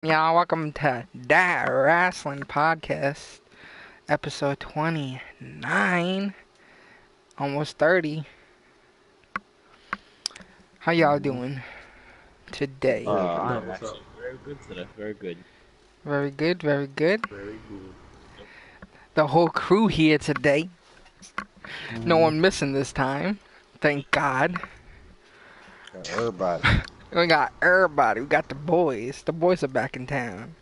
Yeah, welcome to Dat Wrasslin podcast, episode 29, almost 30. How y'all doing today? I'm actually very good today. Very good. Very good, very good. Very good. The whole crew here today. No one missing this time. Thank God. Everybody. We got everybody. We got the boys. The boys are back in town.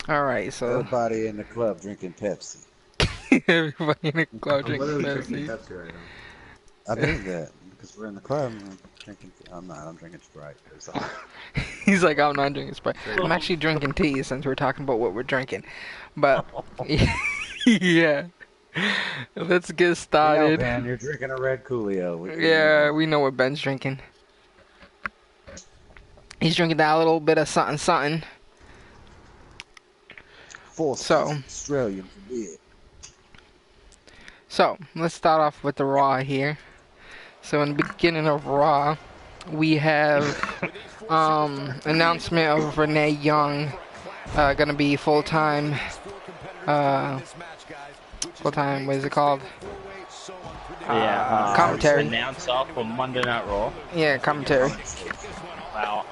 Alright, so Everybody in the club drinking Pepsi. everybody in the club I'm drinking literally drinking Pepsi. Pepsi right now. I did that because we're in the club and I'm drinking. I'm drinking Sprite. It's all- He's like, I'm not drinking Sprite. I'm actually drinking tea since we're talking about what we're drinking. But, yeah. Let's get You know, started. Ben, you're drinking a red Coolio. Yeah, we know what Ben's drinking. He's drinking that little bit of something, something. Full So- Australian beer. So, let's start off with the Raw here. So, in the beginning of Raw, we have announcement of Renee Young gonna be full-time, what is it called? Commentary. Announcer for Monday Night Raw. Yeah, commentary. Wow.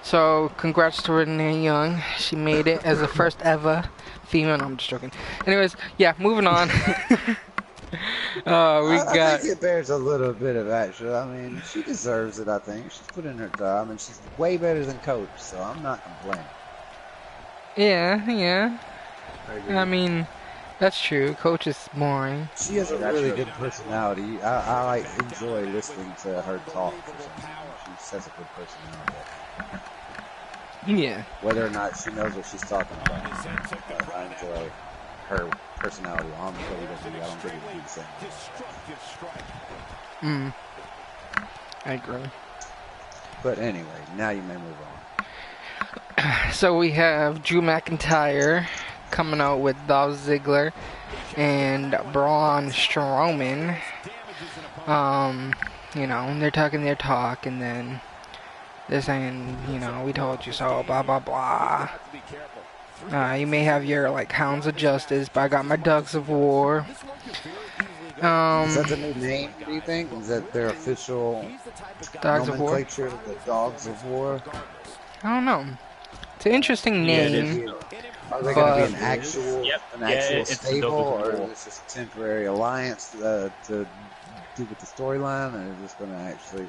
So, congrats to Renee Young. She made it as the first ever female. No, I'm just joking. Anyways, yeah, moving on. I got. think it bears a little bit of action. I mean, she deserves it. I think she's put in her time and she's way better than Coach. So I'm not complaining. Yeah. I agree. I mean, that's true. Coach is boring. She has a really good personality. I like enjoy listening to her talk. For some reason. She has a good personality. Yeah. Whether or not she knows what she's talking about. I enjoy her personality on WWE. I don't think it would be the same. I agree. But anyway, now you may move on. So we have Drew McIntyre coming out with Dolph Ziggler and Braun Strowman. They're talking their talk, and then they're saying, we told you so, blah, blah, blah. You may have your, Hounds of Justice, but I got my Dogs of War. Is that the new name, do you think? Is that their official Dogs of War? nomenclature, the Dogs of War? I don't know. It's an interesting Yeah, it name. Are they going to be But- an actual, it's the stable, Dogs of or War. is this just a temporary alliance to do with the storyline, or is this going to actually...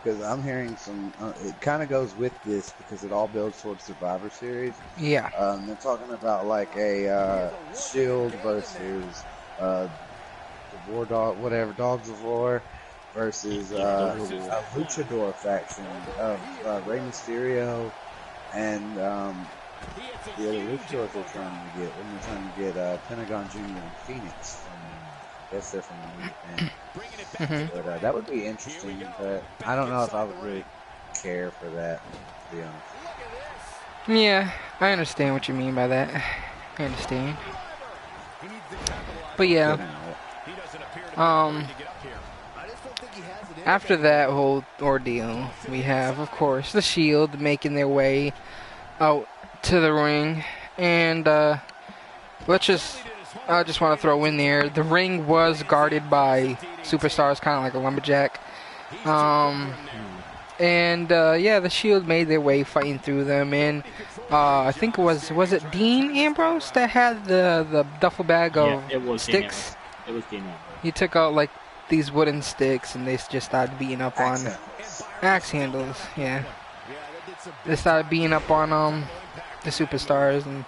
Because I'm hearing some... it kind of goes with this, because it all builds towards Survivor Series. Yeah. They're talking about a Shield versus the War Dog, whatever, Dogs of War versus a Luchador faction of Rey Mysterio and the other Luchadors they're trying to get. They're trying to get Pentagon Jr. and Phoenix. I guess they're from the New Japan. But that would be interesting, but I don't know if I would really care for that, to be honest. Yeah, I understand what you mean by that. I understand. But yeah, after that whole ordeal, we have, of course, the Shield making their way out to the ring, and I just want to throw in there, the ring was guarded by superstars, kind of like a lumberjack. The Shield made their way fighting through them, and I think was it Dean Ambrose that had the duffel bag of It was sticks? It was Dean Ambrose. He took out these wooden sticks, and they just started beating up on axe handles. Yeah, they started beating up on the superstars and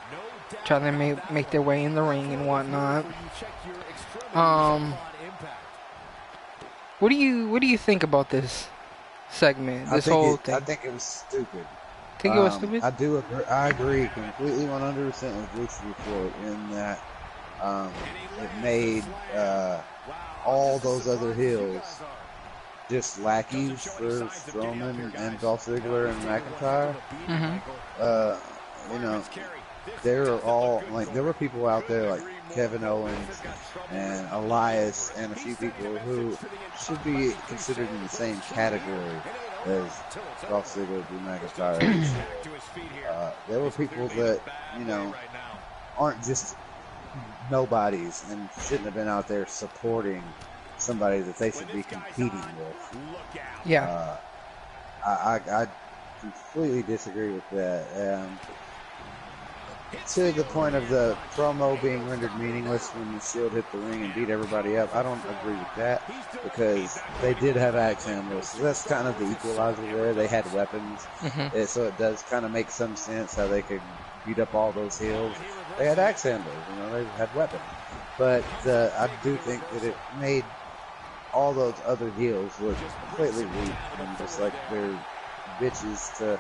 trying to make their way in the ring and whatnot. What do you think about this segment? This whole thing? I think it was stupid. Think it was stupid? I do agree. I agree completely 100% with Luke's report in that it made all those other heels just lackeys for Strowman and Dolph Ziggler and McIntyre. They were all there were people out there like Kevin Owens and Elias and a few people who should be considered in the same category as Dolph Ziggler, Drew McIntyre. There were people that, you know, aren't just nobodies and shouldn't have been out there supporting somebody that they should be competing with. Yeah. I completely disagree with that. To the point of the promo being rendered meaningless when the Shield hit the ring and beat everybody up, I don't agree with that because they did have axe handles. So that's kind of the equalizer there. They had weapons, so it does kind of make some sense how they could beat up all those heels. They had axe handles, you know, they had weapons. But I do think that it made all those other heels look completely weak and just like they're bitches to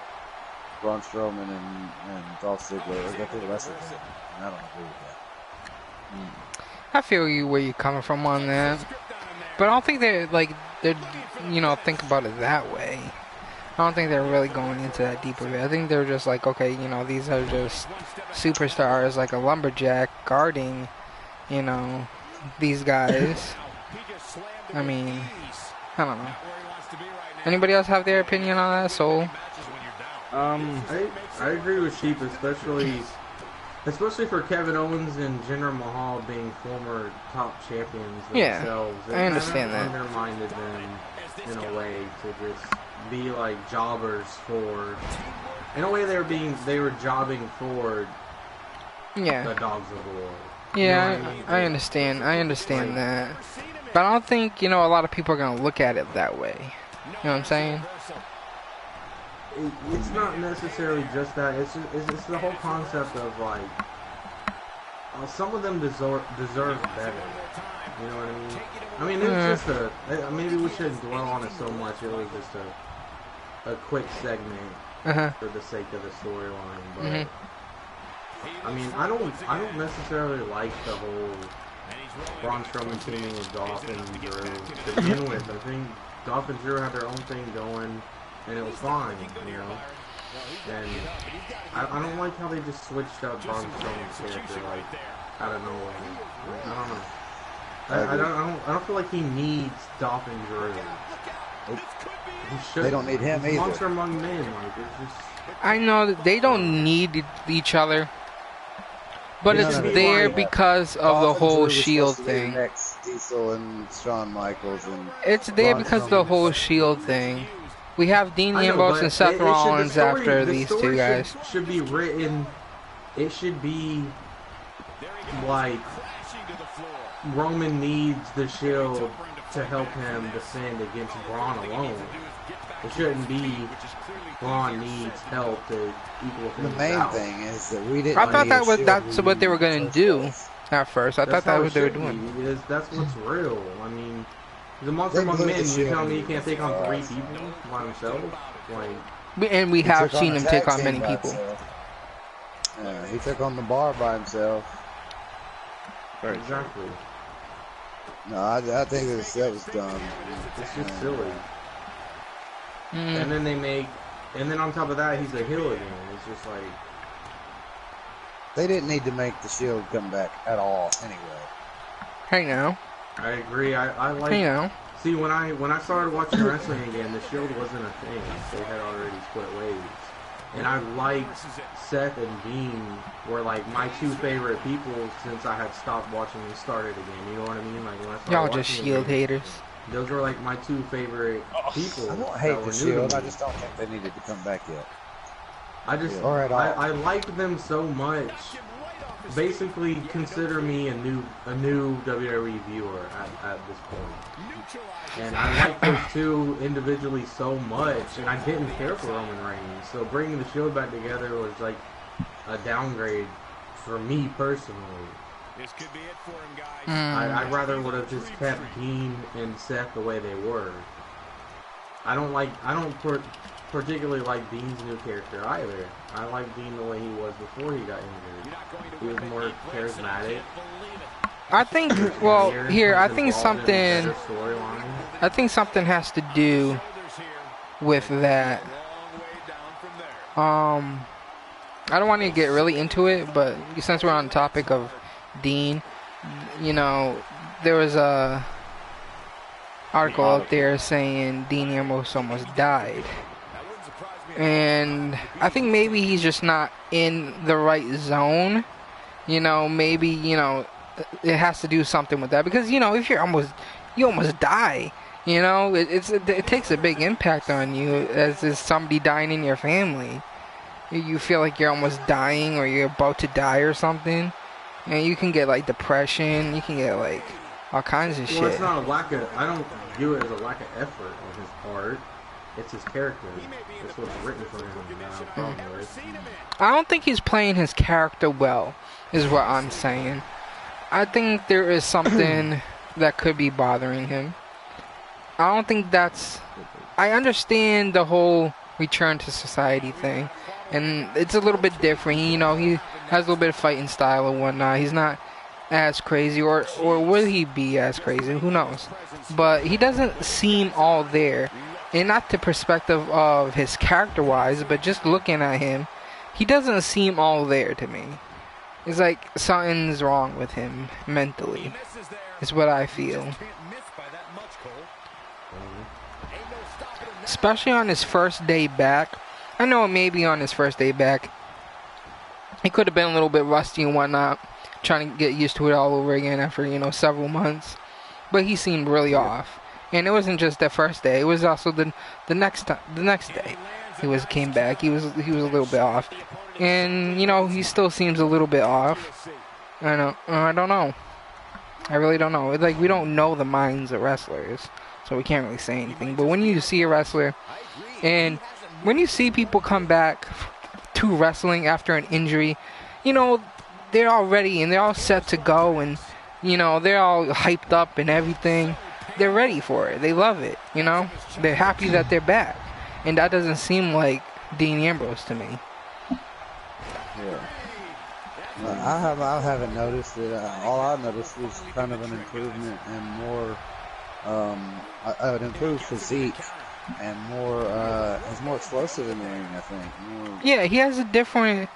Braun Strowman and Dolph Ziggler that they wrestled with, and I don't agree with that. I feel you where you're coming from on that, but I don't think they're you know, think about it that way. I don't think they're really going into that deep of it. I think they're just like, okay, you know, these are just superstars, like a lumberjack guarding, you know, these guys. I mean, I don't know. Anybody else have their opinion on that? Soul? I agree with Sheep, especially for Kevin Owens and Jinder Mahal being former top champions themselves. Yeah, I understand that. Undermined them in a way to just be like jobbers for. In a way, they were jobbing for. Yeah. The Dogs of War. Yeah, you know what I mean? I understand. I understand that, but I don't think, you know, a lot of people are gonna look at it that way. You know what I'm saying? It's not necessarily just that. It's the whole concept of like some of them deserve better. You know what I mean? I mean, it's just maybe we shouldn't dwell on it so much. It was just a quick segment for the sake of the storyline. But I mean, I don't necessarily like the whole Braun Strowman teaming with Dolph and Drew to begin with. I think Dolph and Drew had their own thing going. And it was fine, you know. And I don't like how they just switched out Braun Strowman's character like out of nowhere. Like, I don't know. I don't feel like he needs Dolph and Drew. They don't need him either. Monster among men, like it's just. I know that they don't need each other, but it's there because of the whole Shield thing. Next, Diesel and Shawn Michaels and. It's there because of the whole Shield thing. We have Dean Ambrose and Seth Rollins after these two guys. Should be written. It should be like Roman needs the Shield to help him defend against Braun alone. It shouldn't be Braun needs help to equal things The main out. thing is that we didn't. I thought that's what they were gonna do at first. I thought that was what they were doing. That's what's real. I mean. The Monster Among Men, you tell me you can't take on 3 people by himself? Like, and we have seen him take on many people. Yeah, he took on the Bar by himself. Exactly. No, I think that was dumb. It's just silly. And then on top of that, he's a heel again. It's just like... They didn't need to make the Shield come back at all anyway. Hey now. I agree. I like. You know. See, when I started watching wrestling again, the Shield wasn't a thing. They had already split ways, and I liked Seth and Dean were like my 2 favorite people since I had stopped watching and started again. You know what I mean? Like when I started Y'all watching just Shield again, haters. Those were like my 2 favorite people. I don't hate the Shield. I just don't think they needed to come back yet. I liked them so much. Basically, consider me a new WWE viewer at this point. And I like those 2 individually so much, and I didn't care for Roman Reigns. So bringing the Shield back together was like a downgrade for me personally. This could be it for him, guys. I rather would have just kept Dean and Seth the way they were. I don't particularly like Dean's new character either. I like Dean the way he was before he got injured. He was more charismatic. I think, well, here, I think something has to do with that. I don't want to get really into it, but since we're on the topic of Dean, you know, there was article out there saying Dean Ambrose almost died. And I think maybe he's just not in the right zone. You know, maybe, you know, it has to do something with that. Because, you know, if you almost die, you know, it takes a big impact on you as is somebody dying in your family. You feel like you're almost dying or you're about to die or something. And you can get, like, depression. You can get, like, all kinds of shit. Well, it's not a lack of, I don't view it as a lack of effort on his part. It's his character. It's what's written for him. I don't think he's playing his character well, is what I'm saying. I think there is something that could be bothering him. I don't think that's... I understand the whole return to society thing. And it's a little bit different. You know, he has a little bit of fighting style and whatnot. He's not as crazy, or will he be as crazy? Who knows? But he doesn't seem all there. And not the perspective of his character-wise, but just looking at him, he doesn't seem all there to me. It's like something's wrong with him mentally, is what I feel. Especially on his first day back. I know maybe on his first day back, he could have been a little bit rusty and whatnot, trying to get used to it all over again after, you know, several months. But he seemed really off. And it wasn't just that first day. It was also the next day. He came back. He was a little bit off, and you know he still seems a little bit off. I don't know. I really don't know. It's like we don't know the minds of wrestlers, so we can't really say anything. But when you see a wrestler, and when you see people come back to wrestling after an injury, you know they're all ready and they're all set to go, and you know they're all hyped up and everything. They're ready for it. They love it, you know? They're happy that they're back. And that doesn't seem like Dean Ambrose to me. Yeah. I haven't noticed it. All I noticed was kind of an improvement and more, an improved physique and more, he's more explosive in the ring, I think. More... Yeah, he has a different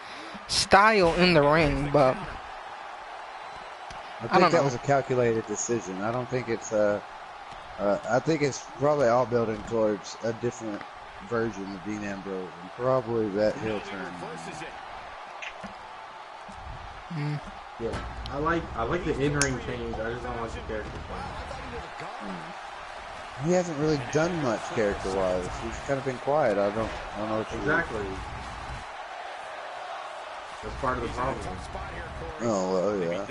style in the ring, but... I think that was a calculated decision. I don't think it's I think it's probably all building towards a different version of Dean Ambrose, and probably that heel turn. Yeah, I like the in-ring change. I just don't like the character change. He hasn't really done much character-wise. He's kind of been quiet. I don't know what exactly. That's part of the problem. Oh well, yeah.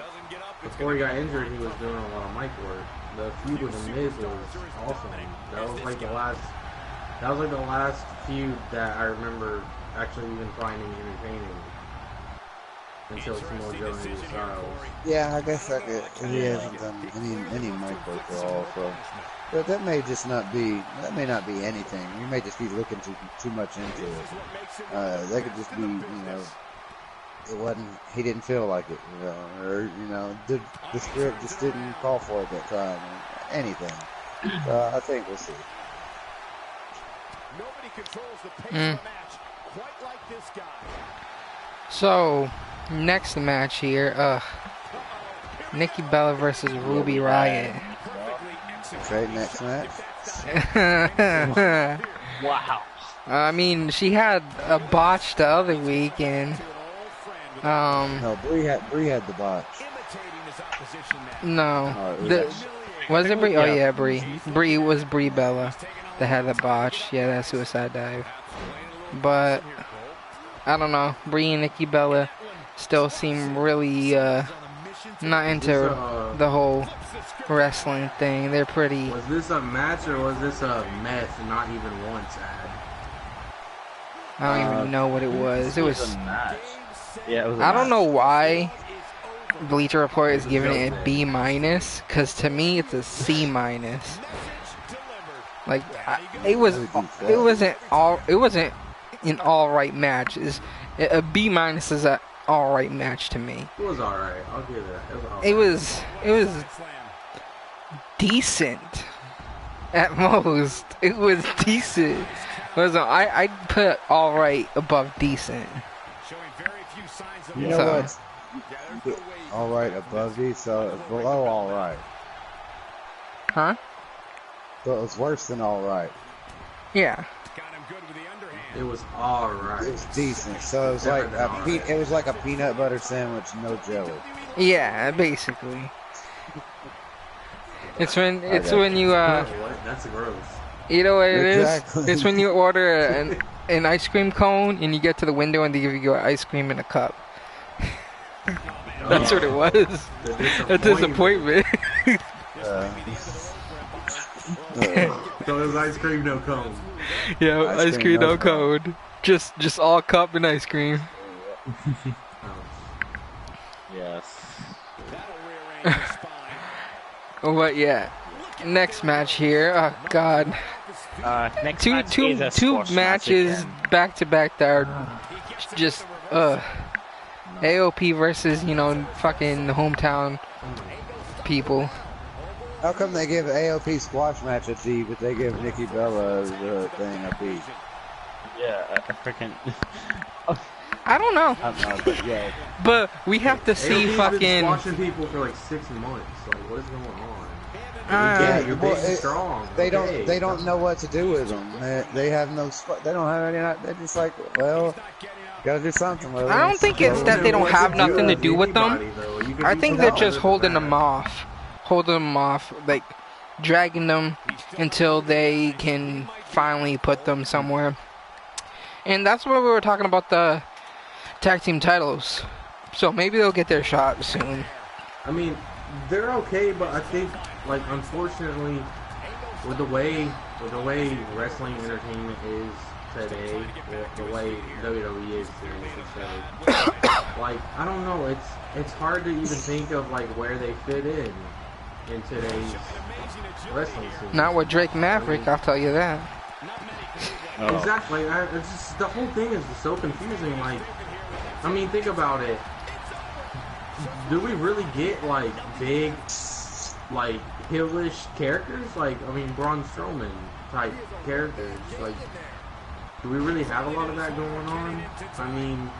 Before he got injured, he was doing a lot of mic work. The feud with The Miz was awesome. That was like the last feud that I remember actually even finding entertaining. Until Samoa Joe and AJ Styles. Yeah, I guess he hasn't done any mic work at all. So, but that may not be anything. You may just be looking too much into it. That could just be, you know. He didn't feel like it, you know, or, you know, the script just didn't call for it that time, or anything. I think we'll see. Nobody controls the pace of the match quite like this guy. So, next match here, Nikki Bella versus Ruby Riott. Okay, next match. Wow. I mean, she had a botch the other week, and no, Brie had the botch. No, was it Brie? Oh yeah, Brie. Brie Bella that had the botch. Yeah, that suicide dive. But I don't know. Brie and Nikki Bella still seem really not into the whole wrestling thing. They're pretty. Was this a match or was this a mess? Not even once ad. I don't even know what it was. It was. A match. Yeah, it was. I don't know why Bleacher Report is giving it a B-, because to me it's a C-. Like it wasn't an alright match. A B- is an alright match to me. It was alright. I'll give that. It was decent at most. It was decent. I'd put alright above decent. You know what? Alright above these, so below alright. Huh? So it was worse than all right. Yeah. It was alright. It was decent. So it was like it was like a peanut butter sandwich, no jelly. Yeah, basically. It's when you What? That's gross. you know what it Exactly. is? It's when you order an ice cream cone and you get to the window and they give you ice cream in a cup. That's what it was. A disappointment. So it was ice cream, no cone. Yeah, ice cream no cone. Just all cup and ice cream. Yes. But yeah, next match here. Oh God. Next Two match is a two squash match matches again. back to back that are just AOP versus fucking hometown people. How come they give AOP squash match a D, but they give Nikki Bella the thing a B? Yeah, a freaking. I don't know. I don't know, but yeah. But we have to see AOP's fucking. been squashing people for like 6 months. Like, what is going on? Yeah, You're big and strong. They Okay. don't know what to do with them. They have no. They don't have any. They're just like, well, gotta do something with them. I don't think it's that they don't have nothing to do with them. I think they're just holding them off. Holding them off, like dragging them until they can finally put them somewhere. And that's what we were talking about, the tag team titles. So maybe they'll get their shot soon. I mean, they're okay, but I think, like, unfortunately, with the way wrestling entertainment is today, the way WWE is today, like, I don't know, it's hard to even think of like where they fit in today's wrestling scene. Not with Drake Maverick, I'll tell you that. Oh. Exactly. It's just, the whole thing is so confusing. Like, I mean, think about it. Do we really get like big, like heelish characters? Like, I mean, Braun Strowman type characters. Like, do we really have a lot of that going on? I mean,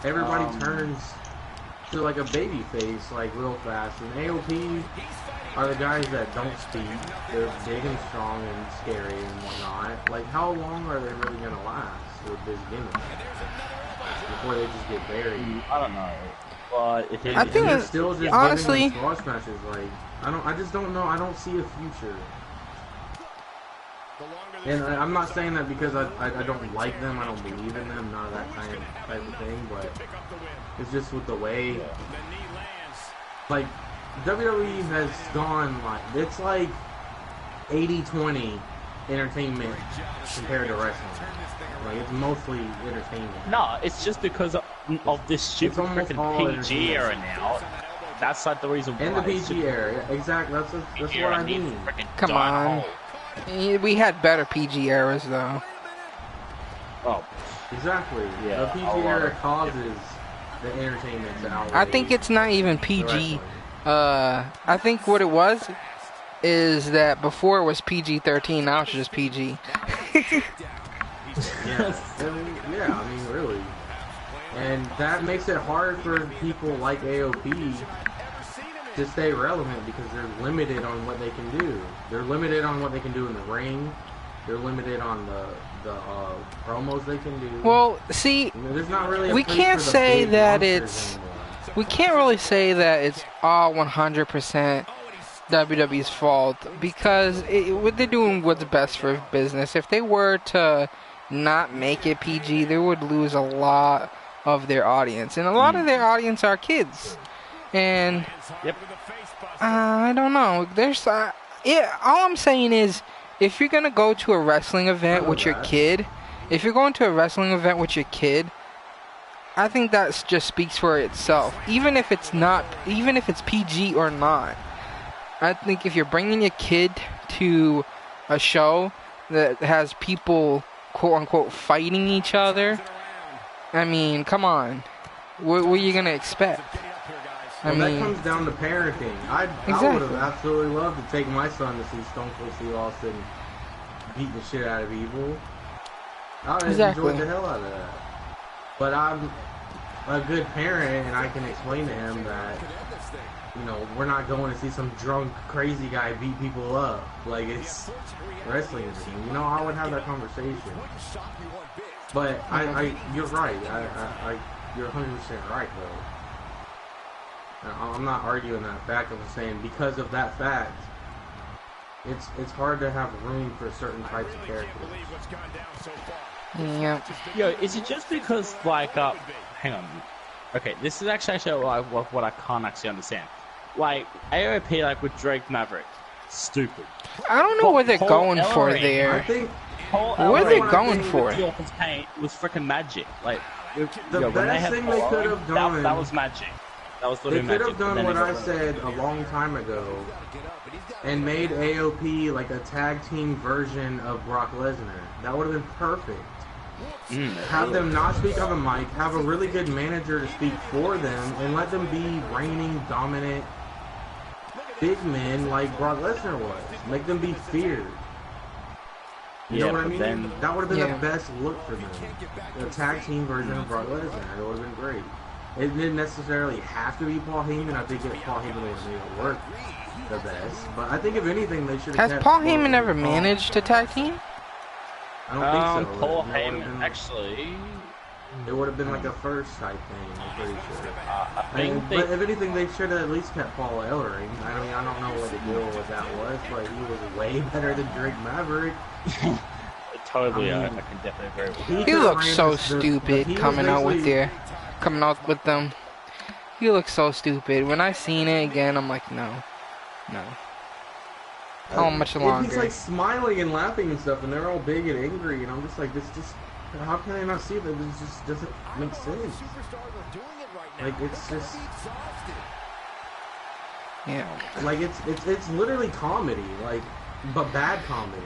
everybody turns to like a baby face like real fast, and AOP are the guys that don't speak. They're big and strong and scary and whatnot. Like, how long are they really gonna last with this gimmick before they just get buried? I don't know. But I think they're still just honestly, giving them squash matches. Like, I just don't know. I don't see a future. And I'm not saying that because I don't like them. I don't believe in them. None of that type of thing. But it's just with the way, like, WWE has gone, like, it's like 80-20 entertainment compared to wrestling. Like, it's mostly entertainment. no, it's just because of this stupid almost all freaking PG entertainment. era now. That's like the reason why. And the It's PG era, yeah, exactly. That's what era I needs mean. freaking Come die on. hole. We had better PG eras though. Oh, Exactly. Yeah, The PG a lot era of- causes the entertainment to outweigh I think it's not even the PG. wrestling. I think what it was is that before it was PG-13, now it's just PG. Yeah, I mean, really. And that makes it hard for people like AOP to stay relevant because they're limited on what they can do. They're limited on what they can do in the ring. They're limited on the promos they can do. Well, see, I mean, there's not really a we place can't for the say big that monsters it's. anymore. We can't really say that it's all 100% WWE's fault because what they're doing what's best for business. If they were to not make it PG, they would lose a lot of their audience, and a lot of their audience are kids. And Yep. I don't know. There's all I'm saying is, if you're gonna go to a wrestling event with your kid, I think that just speaks for itself. Even if it's PG or not, I think if you're bringing your kid to a show that has people quote unquote fighting each other, I mean, come on, what are you gonna expect? Well, that comes down to parenting. I would have Exactly. absolutely loved to take my son to see Stone Cold Steve Austin beat the shit out of Evil. I would have Exactly. enjoyed the hell out of that. But a good parent and I can explain to him that, you know, we're not going to see some drunk, crazy guy beat people up. Like, it's wrestling. You know, I would have that conversation. But you're right. You're 100% right, though. I'm not arguing that fact. I'm just saying because of that fact, it's hard to have room for certain types of characters. Yeah. Yo, is it just because, like, hang on. Okay, this is actually like, what I can't actually understand. Like, AOP, like, with Drake Maverick, stupid. I don't know what they're going for I there. think What are they going for? It was freaking magic. Like, the when they best had thing they could have done. that was magic. That was They literally could magic. have done what I said a long time ago and made AOP like a tag team version of Brock Lesnar. That would have been perfect. Have them not speak on the mic, have a really good manager to speak for them, and let them be reigning, dominant, big men like Brock Lesnar was. Make them be feared. You know what I mean? That would have been the best look for them. The tag team version of Brock Lesnar. It would have been great. It didn't necessarily have to be Paul Heyman. I think Paul Heyman would have made it work the best. But I think if anything, they should have Has Paul Heyman ever managed a tag team? I don't think so. Paul Heyman, actually. It would have been like a first type thing, I'm pretty sure. But if anything, they should have at least kept Paul Ellering. I mean, I don't know what the deal with that was, but he was way better than Drake Maverick. Totally, I can definitely agree with that. He looks so stupid coming out with them. He looks so stupid. When I seen it again, I'm like, no. How much longer? He's like smiling and laughing and stuff, and they're all big and angry, and I'm just like, this just, how can I not see that? This just doesn't make sense. Like, it's just, like it's literally comedy, like, but bad comedy.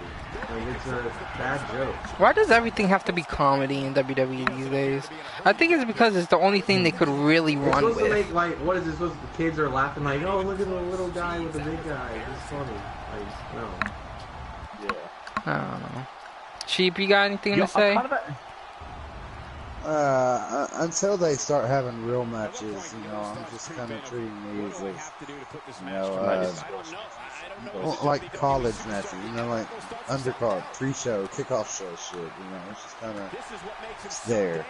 Like, it's a bad joke. Why does everything have to be comedy in WWE these days? I think it's because it's the only thing they could really run with. It's supposed to make, like, what is it supposed to, the kids are laughing like, oh, look at the little guy with the big guy. It's funny. Like, no. Yeah. I don't know. Sheep, you got anything to say? Until they start having real matches, you know, I'm just kind of treating these as, you know, like college matches, you know, like undercard, pre-show, kickoff show shit, you know, it's just kind of there.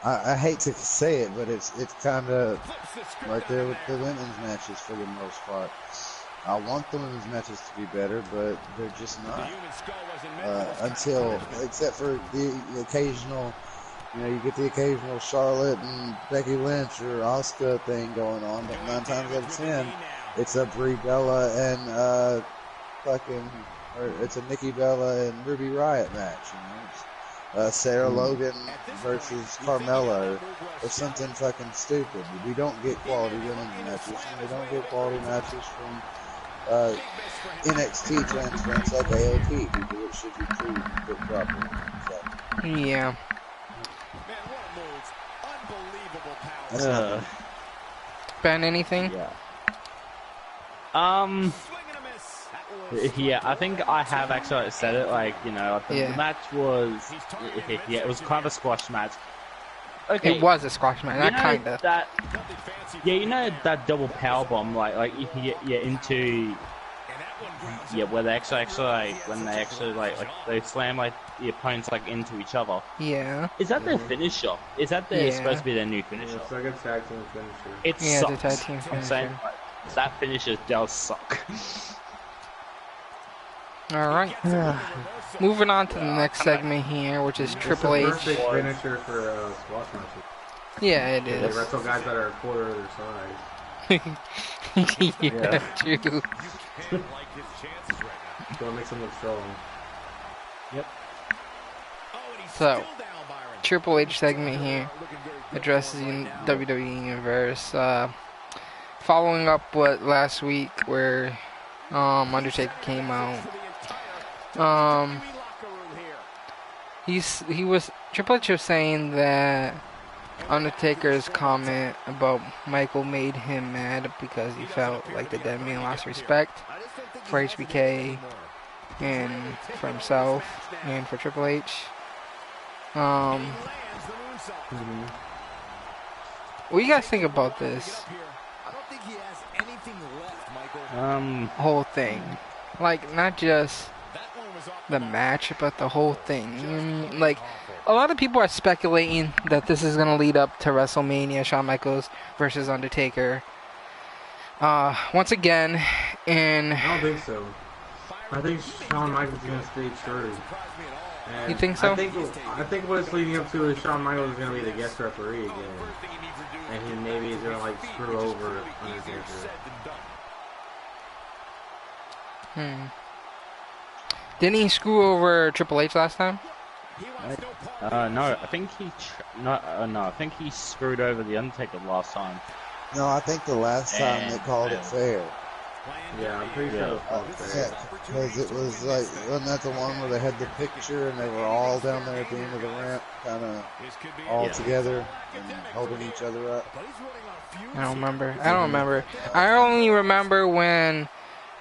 I hate to say it, but it's kind of right there with the women's matches for the most part. I want the women's matches to be better, but they're just not. Except for the occasional, you know, you get the occasional Charlotte and Becky Lynch or Asuka thing going on, but 9 times out of 10, it's a Brie Bella and it's a Nikki Bella and Ruby Riott match, you know. Sarah Logan versus Carmella or something fucking stupid. We don't get quality women's matches, and we don't get quality matches from NXT transference like AOP, people that should be treated properly. So. Yeah. Ben, anything? Yeah. Yeah, I think I have actually said it. Like, you know, the match was, it was kind of a squash match. Okay, it was a squash match, not kind of. Yeah, you know that double power bomb, like you can get into, where they actually when they actually like they slam like the opponents like into each other. Yeah. Is that their finisher? Is that supposed to be their new finisher? It's like a tag team finisher. It sucks. It's a tag team finisher. I'm saying that finisher does suck. All right. Moving on to the next segment here, which is Triple H. It's a perfect finisher for squash matches. Yeah, it is. They wrestle guys that are a quarter of their size. Yeah, true. So it makes them look strong. Yep. So, Triple H segment here addresses the WWE Universe. Following up what last week where Undertaker came out. Triple H was saying that Undertaker's comment about Michael made him mad because he felt like the dead man lost respect for HBK and for himself and for Triple H. What do you guys think about this I don't think he has anything left, Michael. whole thing? Like, not just That one was off the match, but the whole thing. Like, a lot of people are speculating that this is gonna lead up to WrestleMania, Shawn Michaels versus Undertaker. Once again, I don't think so. I think Shawn Michaels is gonna stay true. And You think so? I think what it's leading up to is Shawn Michaels is gonna be the guest referee again, and he maybe is gonna like screw over Undertaker. Didn't he screw over Triple H last time? No, I think I think he screwed over the Undertaker last time. No, I think the last time they called it fair. Yeah, I'm pretty sure it was called fair. Because it was like, wasn't that the one where they had the picture and they were all down there at the end of the ramp, kind of all together and holding each other up? I don't remember. I only remember when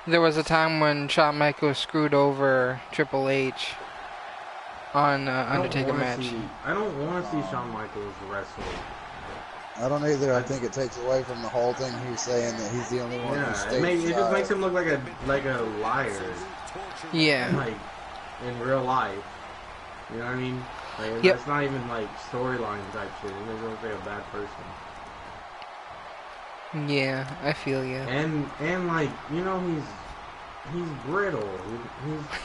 there was a time when Shawn Michaels screwed over Triple H on Undertaker match. I don't want to see Shawn Michaels wrestle. I don't either. I think it takes away from the whole thing. He's saying that he's the only one who stays. It just makes him look like a liar. Yeah. Like in real life. You know what I mean? Like, that's not even like storyline type shit. It makes him look like a bad person. Yeah, I feel you. And like, you know, he's brittle.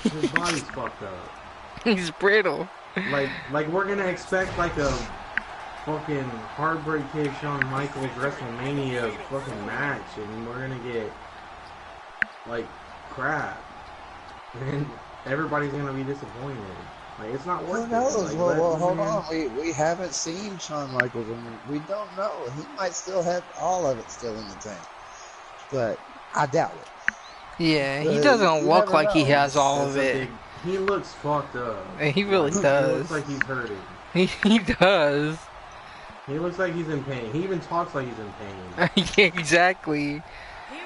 His body's fucked up. He's brittle. Like we're gonna expect like a fucking Heartbreak Kid Shawn Michaels WrestleMania fucking match, and we're gonna get like crap, and everybody's gonna be disappointed. Like, it's not worth Who knows? it. Like, well, hold on. We haven't seen Shawn Michaels, and we don't know. He might still have all of it still in the tank, but I doubt it. Yeah, he doesn't look like he has all of it. He looks fucked up. He really does. He looks like he's hurting. He does. He looks like he's in pain. He even talks like he's in pain. Yeah, exactly.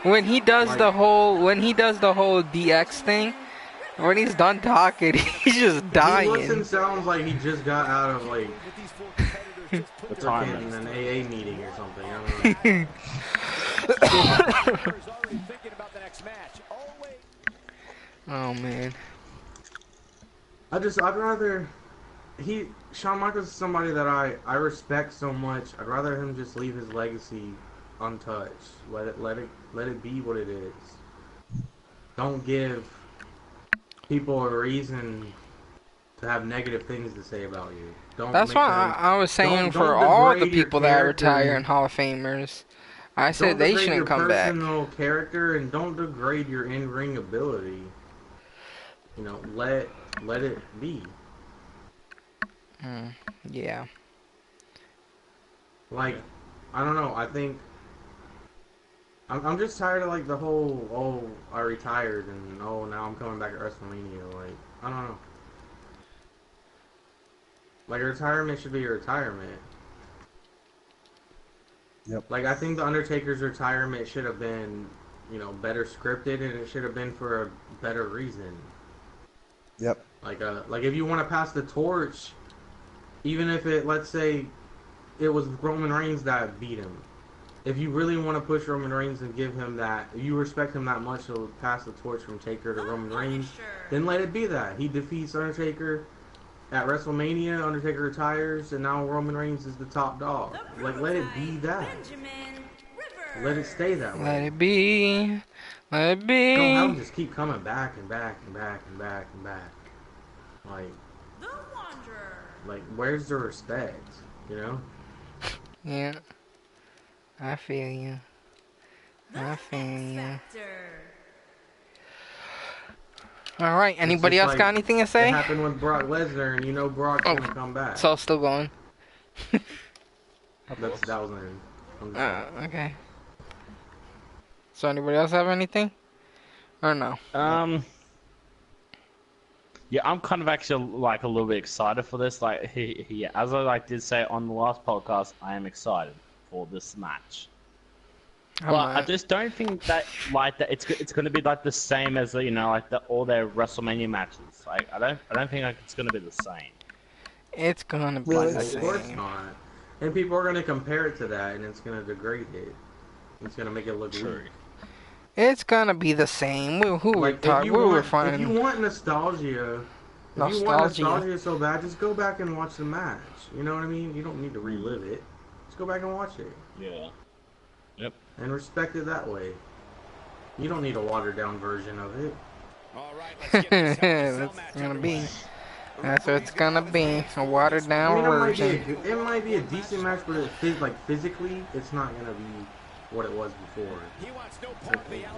When he does the whole DX thing, when he's done talking, he's just dying. He looks and sounds like he just got out of like an AA meeting or something. I don't know. Oh man. I'd rather Shawn Michaels is somebody that I respect so much. I'd rather him just leave his legacy untouched. Let it be what it is. Don't give people a reason to have negative things to say about you. That's why I was saying for all the people that retire and Hall of Famers, I said they shouldn't come back. Don't degrade your personal character, and don't degrade your in-ring ability. You know, let it be. Yeah. Like, I don't know. I think I'm just tired of like the whole I retired and now I'm coming back at WrestleMania. Like, I don't know. Like, a retirement should be a retirement. Yep. Like, I think the Undertaker's retirement should have been, you know, better scripted, and it should have been for a better reason. Yep. Like if you want to pass the torch, even if let's say it was Roman Reigns that beat him. If you really want to push Roman Reigns and give him that, you respect him that much to pass the torch from Taker to Roman Reigns, then let it be that. He defeats Undertaker at WrestleMania, Undertaker retires, and now Roman Reigns is the top dog. Like, let it be that. Let it stay that way. Let it be. Let it be. Don't have him just keep coming back and back and back and back and back. Like, where's the respect? You know? Yeah. I feel you. Alright, anybody else got anything to say? It happened with Brock Lesnar, and you know Brock's gonna come back. So still going. That was an okay. So anybody else have anything? Or no? Yeah, I'm kind of actually like a little bit excited for this. Like, as I did say on the last podcast, I am excited for this match. But I just don't think that it's going to be like the same as all their WrestleMania matches. Like, I don't think like it's going to be the same. It's going to be the same. Of course not. And people are going to compare it to that, and it's going to degrade it. It's going to make it look weak. It's going to be the same. We were fine. If you want nostalgia, if you want nostalgia so bad, just go back and watch the match. You know what I mean? You don't need to relive it. Just go back and watch it. Yeah. Yep. And respect it that way. You don't need a watered down version of it. That's gonna be. That's what it's gonna be. A watered down version. It might be a decent match, but physically, it's not gonna be what it was before.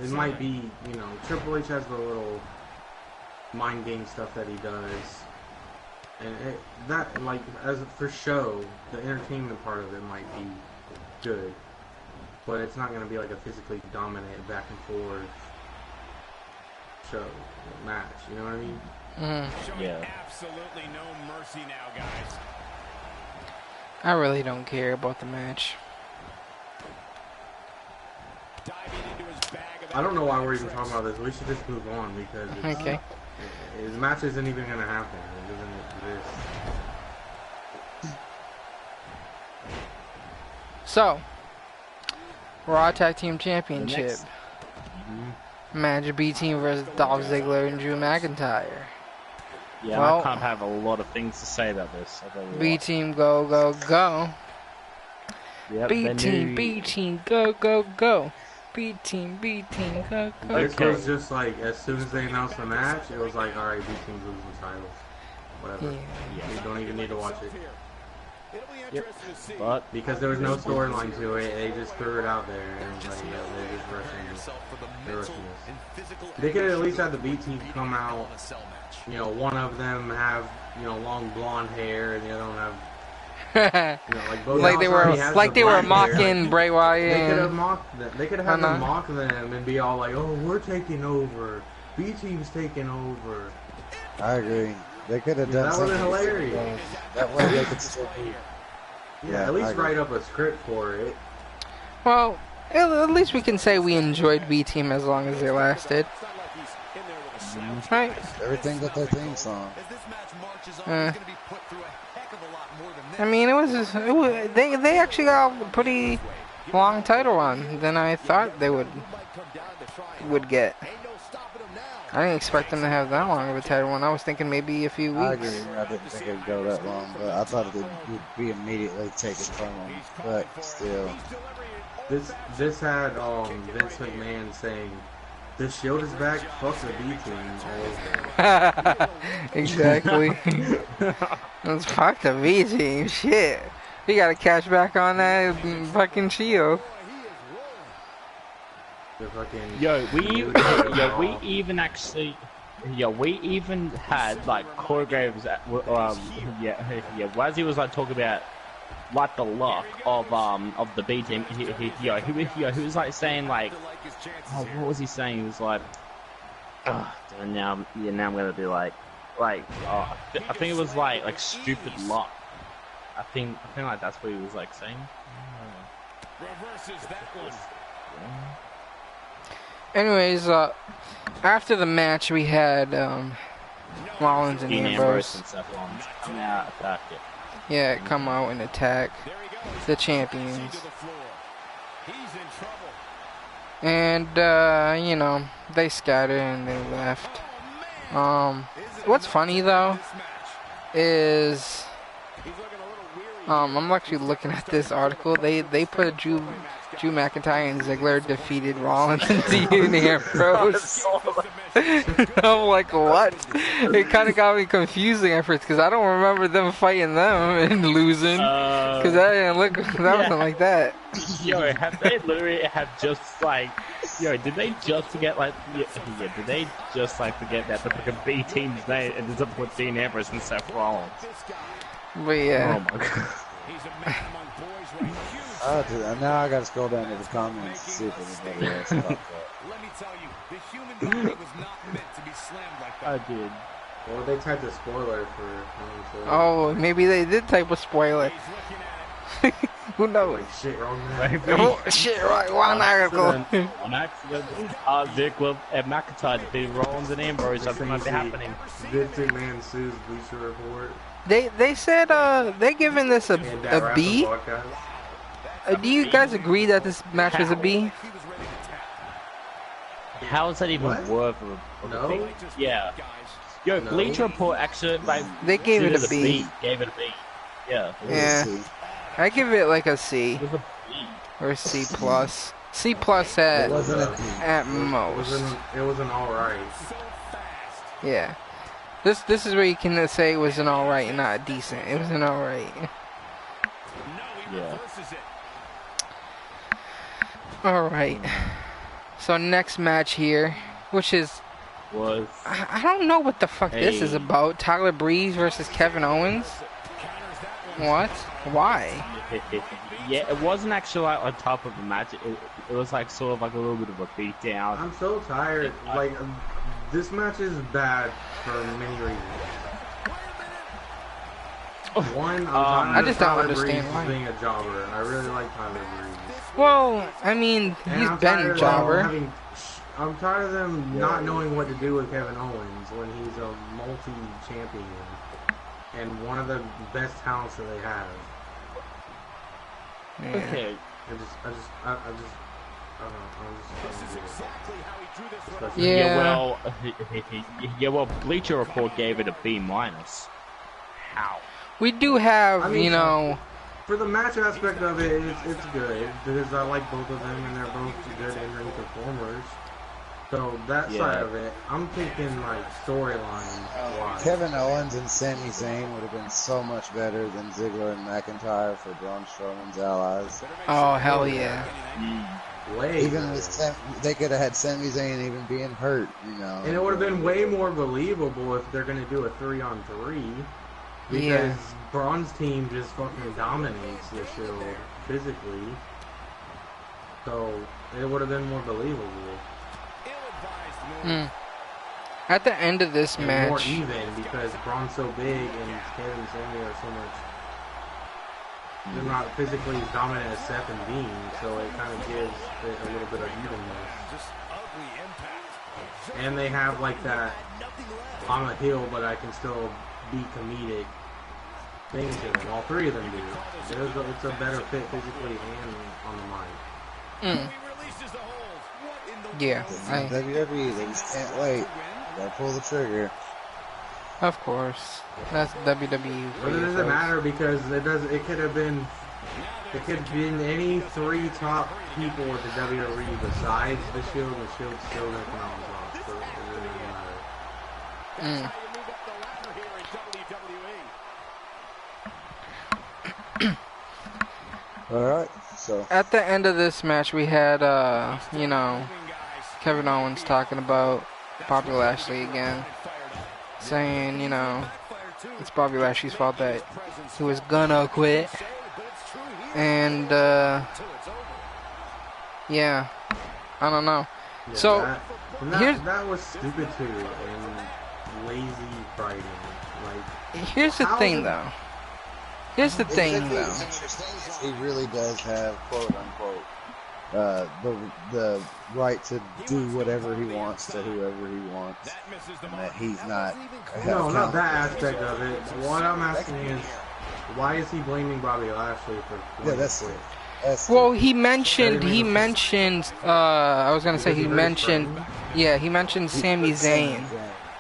It might be, you know, Triple H has the little mind game stuff that he does. And that, like, as for show, the entertainment part of it might be good, but it's not going to be like a physically dominant back and forth show match. You know what I mean? Yeah. Absolutely no mercy now, guys. I really don't care about the match. I don't know why we're even talking about this. We should just move on because it's, the match isn't even going to happen. It doesn't exist. So, Raw Tag Team Championship match: B Team versus Dolph Ziggler and Drew McIntyre. Yeah, well, I can't have a lot of things to say about this. B Team, go, go, go. Yep, B Team, go, go, go. B Team, go, go. This was just like, as soon as they announced the match, it was like, alright, B Team's losing the titles. Whatever. Yeah. You don't even need to watch it. Yep. But because there was no storyline to it, they just threw it out there and like, yeah, they're just rushing this. They could at least have the B Team come out, you know, one of them have, you know, long blonde hair and the other one have, you know, like they were mocking Bray Wyatt. They could have mocked them. They could have them mock them and be all like, "Oh, we're taking over. B Team's taking over." I agree. They could have done something. That would have been hilarious. That way they could still be. Yeah, at least write up a script for it. Well, at least we can say we enjoyed B Team as long as they lasted. Right? Everything but their theme song. I mean, they actually got a pretty long title run than I thought they would get. I didn't expect them to have that long of a title run. I was thinking maybe a few weeks. I agree. I didn't think it would go that long, but I thought it would be immediately taken from them. But still, this had Vince McMahon saying, "The Shield is back. Fuck the B Team." Exactly. Let's fuck the B Team. Shit, we gotta catch back on that fucking Shield. We even had like choreographs. Wazzy was like talking about like the luck of the B Team. He was like saying like, what was he saying? He was like, now I'm gonna do like I think it was like stupid luck. I think like that's what he was like saying. Reverses that one. Anyways, after the match, we had Rollins and Ambrose come out, attack it. Yeah, come out and attack the champions. And you know, they scattered and they left. What's funny though is I'm actually looking at this article. They put Drew McIntyre and Ziggler defeated Rollins and Ambrose. I'm like, what? It kind of got me confusing at first because I don't remember them fighting them and losing. Because that didn't look, wasn't like that. Yo, have they literally just like, did they just forget like, did they just like forget that the fucking B Team's name and just put Dean Ambrose and Seth Rollins? But yeah. Oh my god. Now I gotta scroll down to the comments to see if anybody else about that. Let me tell you, the human body was not meant to be slammed like that. I did. Well, they typed a spoiler for. Oh, maybe they did type a spoiler. Who knows? Like shit wrong there. Oh, shit right, one article. On accident. Ziggler and McIntyre defeated Rollins and Ambrose. Something might be happening. Vince McMahon sues Bleacher Report. They said they giving this a B. Do you guys agree that this match was a B? How is that even worth a B? Yeah. Yo, Bleacher Report actually they gave it a B. Gave it a B. Yeah. Yeah. I give it like a C. It was a B. Or a C plus. C plus at most. It was an alright. Yeah. This is where you can say it was an alright and not decent. It was an alright. Yeah. Alright. So next match here, which is I don't know what the fuck this is about. Tyler Breeze versus Kevin Owens. What? Why? Yeah, it wasn't actually like on top of the match. It was like sort of like a little bit of a beatdown. I'm so tired. Like this match is bad for many reasons. One, I just don't understand why. Being a jobber, I really like Tyler Breeze. Well, I mean, he's been a jobber. I'm tired of them not knowing what to do with Kevin Owens when he's a multi-champion and one of the best talents that they have. Yeah. Okay. I don't know. Yeah. Well, Bleacher Report gave it a B minus. How? We do have, I mean, you know. For the match aspect of it, it's good because I like both of them and they're both good in-ring performers. So that side of it, I'm thinking like storyline. Kevin Owens and Sami Zayn would have been so much better than Ziggler and McIntyre for Braun Strowman's allies. Oh hell yeah! Even with they could have had Sami Zayn even being hurt, you know. And it would have been way more believable if they're gonna do a 3-on-3. Because Braun's team just fucking dominates the show physically. So it would have been more believable. At the end of this match, more even because Braun's so big and Kevin and Sami are so much. They're not physically as dominant as Seth and Dean, so it kind of gives it a little bit of evenness. And they have like that, I'm a heel, but I can still be comedic thing to them. All three of them do. It's a better fit physically and on the mic. Yeah. WWE, they just can't wait. Gotta pull the trigger. Of course. That's WWE. But it doesn't matter because it could have been any three top people with the WWE besides the Shield. The Shield's still gonna come out on top. So it really doesn't matter. Alright, so at the end of this match we had you know, Kevin Owens talking about Bobby Lashley again, saying, you know, it's Bobby Lashley's fault that he was gonna quit. And yeah, I don't know. Yeah, so that was stupid too and lazy writing. Like, here's the thing though. Here's the thing though. He really does have quote unquote the right to do whatever he wants to whoever he wants, and that he's not. No, not that aspect of it. What I'm asking is, why is he blaming Bobby Lashley for? Yeah, that's it. Well, he mentioned. I was gonna say he mentioned. Yeah, he mentioned Sami Zayn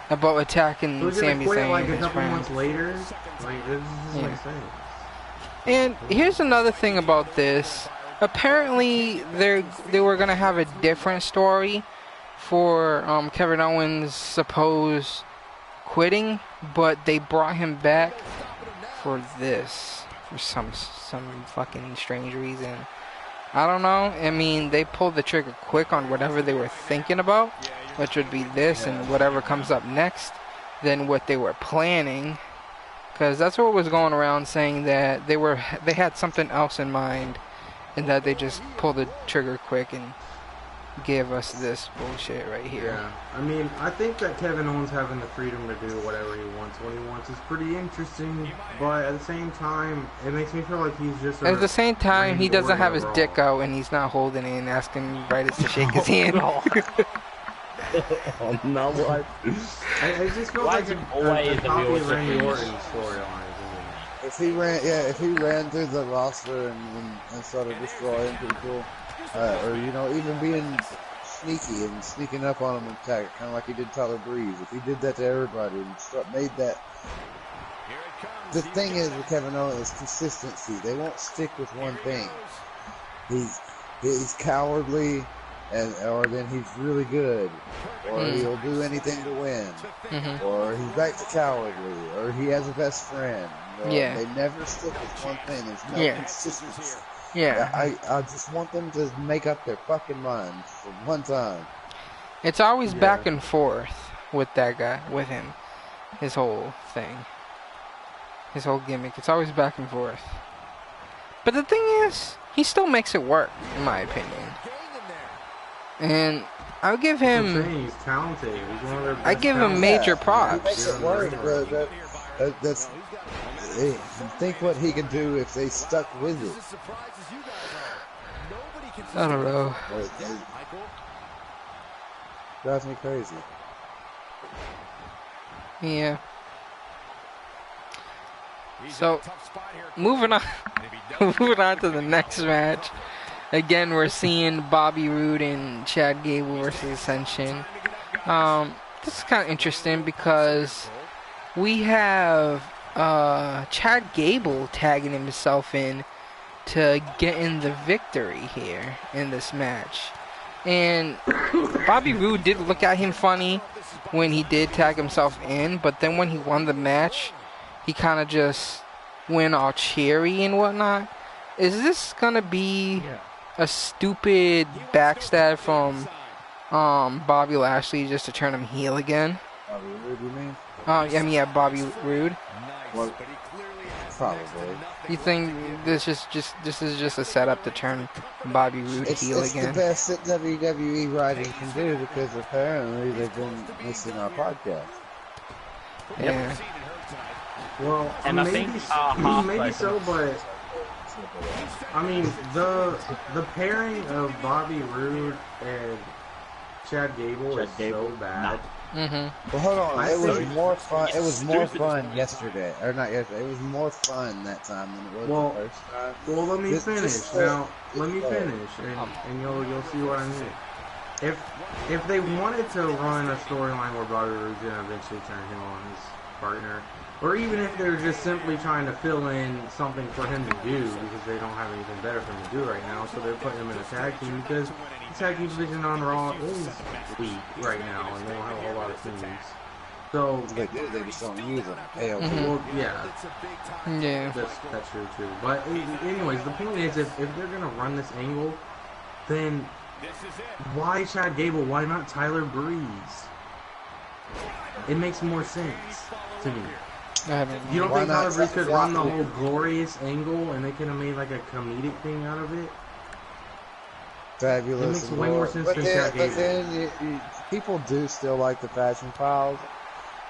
about attacking Sami Zayn. Like a couple months later, like this is like saying. And here's another thing about this. Apparently, they were gonna have a different story for Kevin Owens' supposed quitting, but they brought him back for this for some fucking strange reason. I don't know. I mean, they pulled the trigger quick on whatever they were thinking about, which would be this and whatever comes up next, than what they were planning. Because that's what was going around, saying that they had something else in mind, and that they just pulled the trigger quick and gave us this bullshit right here. Yeah, I mean, I think that Kevin Owens having the freedom to do whatever he wants when he wants is pretty interesting, but at the same time, it makes me feel like he's just. At the same time, he doesn't have his dick out and he's not holding it and asking Brightus to shake his hand. Oh no! What? I just feel like a copy of Randy Orton's storyline. if he ran through the roster and started destroying people, or you know, even being sneaky and sneaking up on them and attack, kind of like he did Tyler Breeze. If he did that to everybody and made that. The thing is with Kevin Owens is consistency. They won't stick with one thing. He's cowardly, or then he's really good, or he'll do anything to win, or he's back to cowardly, or he has a best friend. They never stick with one thing. There's no consistency. I just want them to make up their fucking minds for one time. It's always back and forth with that guy, with him. His whole thing. His whole gimmick. It's always back and forth. But the thing is, he still makes it work, in my opinion. And I'll give him... He's talented. He's one of their best I give him major props. He makes it work, bro. That's... Think what he could do if they stuck with it. I don't know. Drives me crazy. Yeah. So, moving on to the next match. Again, we're seeing Bobby Roode and Chad Gable versus Ascension. This is kind of interesting because we have Chad Gable tagging himself in to get in the victory here in this match. And Bobby Roode did look at him funny when he did tag himself in, but then when he won the match, he kind of just went all cheery and whatnot. Is this gonna be a stupid backstab from Bobby Lashley just to turn him heel again? Bobby Roode, you mean? Yeah, Bobby Roode. Well, probably. You think this is just a setup to turn Bobby Roode heel again? It's the best that WWE writing can do because apparently they've been missing our podcast. Yeah. Well, and maybe so, but I mean the pairing of Bobby Roode and Chad Gable is so bad. Well, hold on. It was more fun. It was more fun yesterday, or not yesterday. It was more fun that time than it was the first time. Well, let me finish now. Let me finish, and you'll see what I mean. If they wanted to run a storyline where Bobby Roode's gonna eventually turn him on his partner, or even if they're just simply trying to fill in something for him to do because they don't have anything better for him to do right now, so they're putting him in a tag team because the tag team division on Raw is weak right now, and they don't have a whole lot of teams. So they just don't use them. Well, yeah, that's true too. But anyways, the point is, if they're gonna run this angle, then why Chad Gable? Why not Tyler Breeze? It makes more sense to me. You don't think Tyler Breeze could run the whole glorious angle and they could have made like a comedic thing out of it? Fabulous. It makes way more sense than Chad Gable. But then people do still like the fashion files.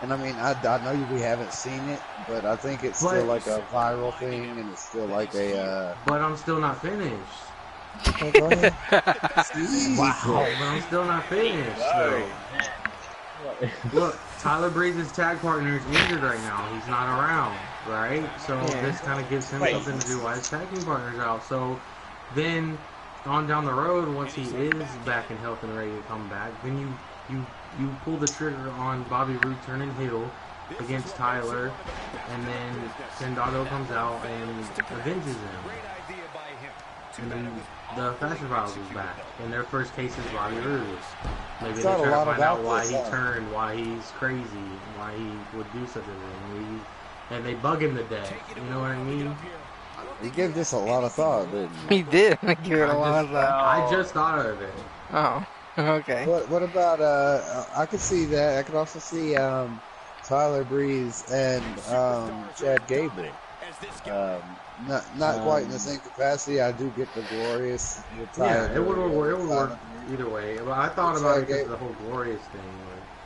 And I mean, I know we haven't seen it, but I think it's still like a viral thing and it's still like a... But I'm still not finished. Okay, go ahead. Wow. But I'm still not finished, though. Look, Tyler Breeze's tag partner is injured right now. He's not around, right? So this kind of gives him something to do while his tag team partner's out. So then, on down the road, once he is back in health and ready to come back, then you pull the trigger on Bobby Roode turning heel against Tyler, and then Sendado comes out and avenges him. And then the Fashion Files is back, and their first case is Bobby Roode. Maybe they try to find out why he turned, why he's crazy, why he would do such a thing. And they bug him to death. You know what I mean? He gave this a lot of thought, didn't he? He did give it a lot of thought. I just thought of it. Oh, okay. What about, I could see that. I could also see Tyler Breeze and Chad Gable. Not quite in the same capacity. I do get the glorious. Yeah, it would work either way. But I thought about it because of the whole glorious thing.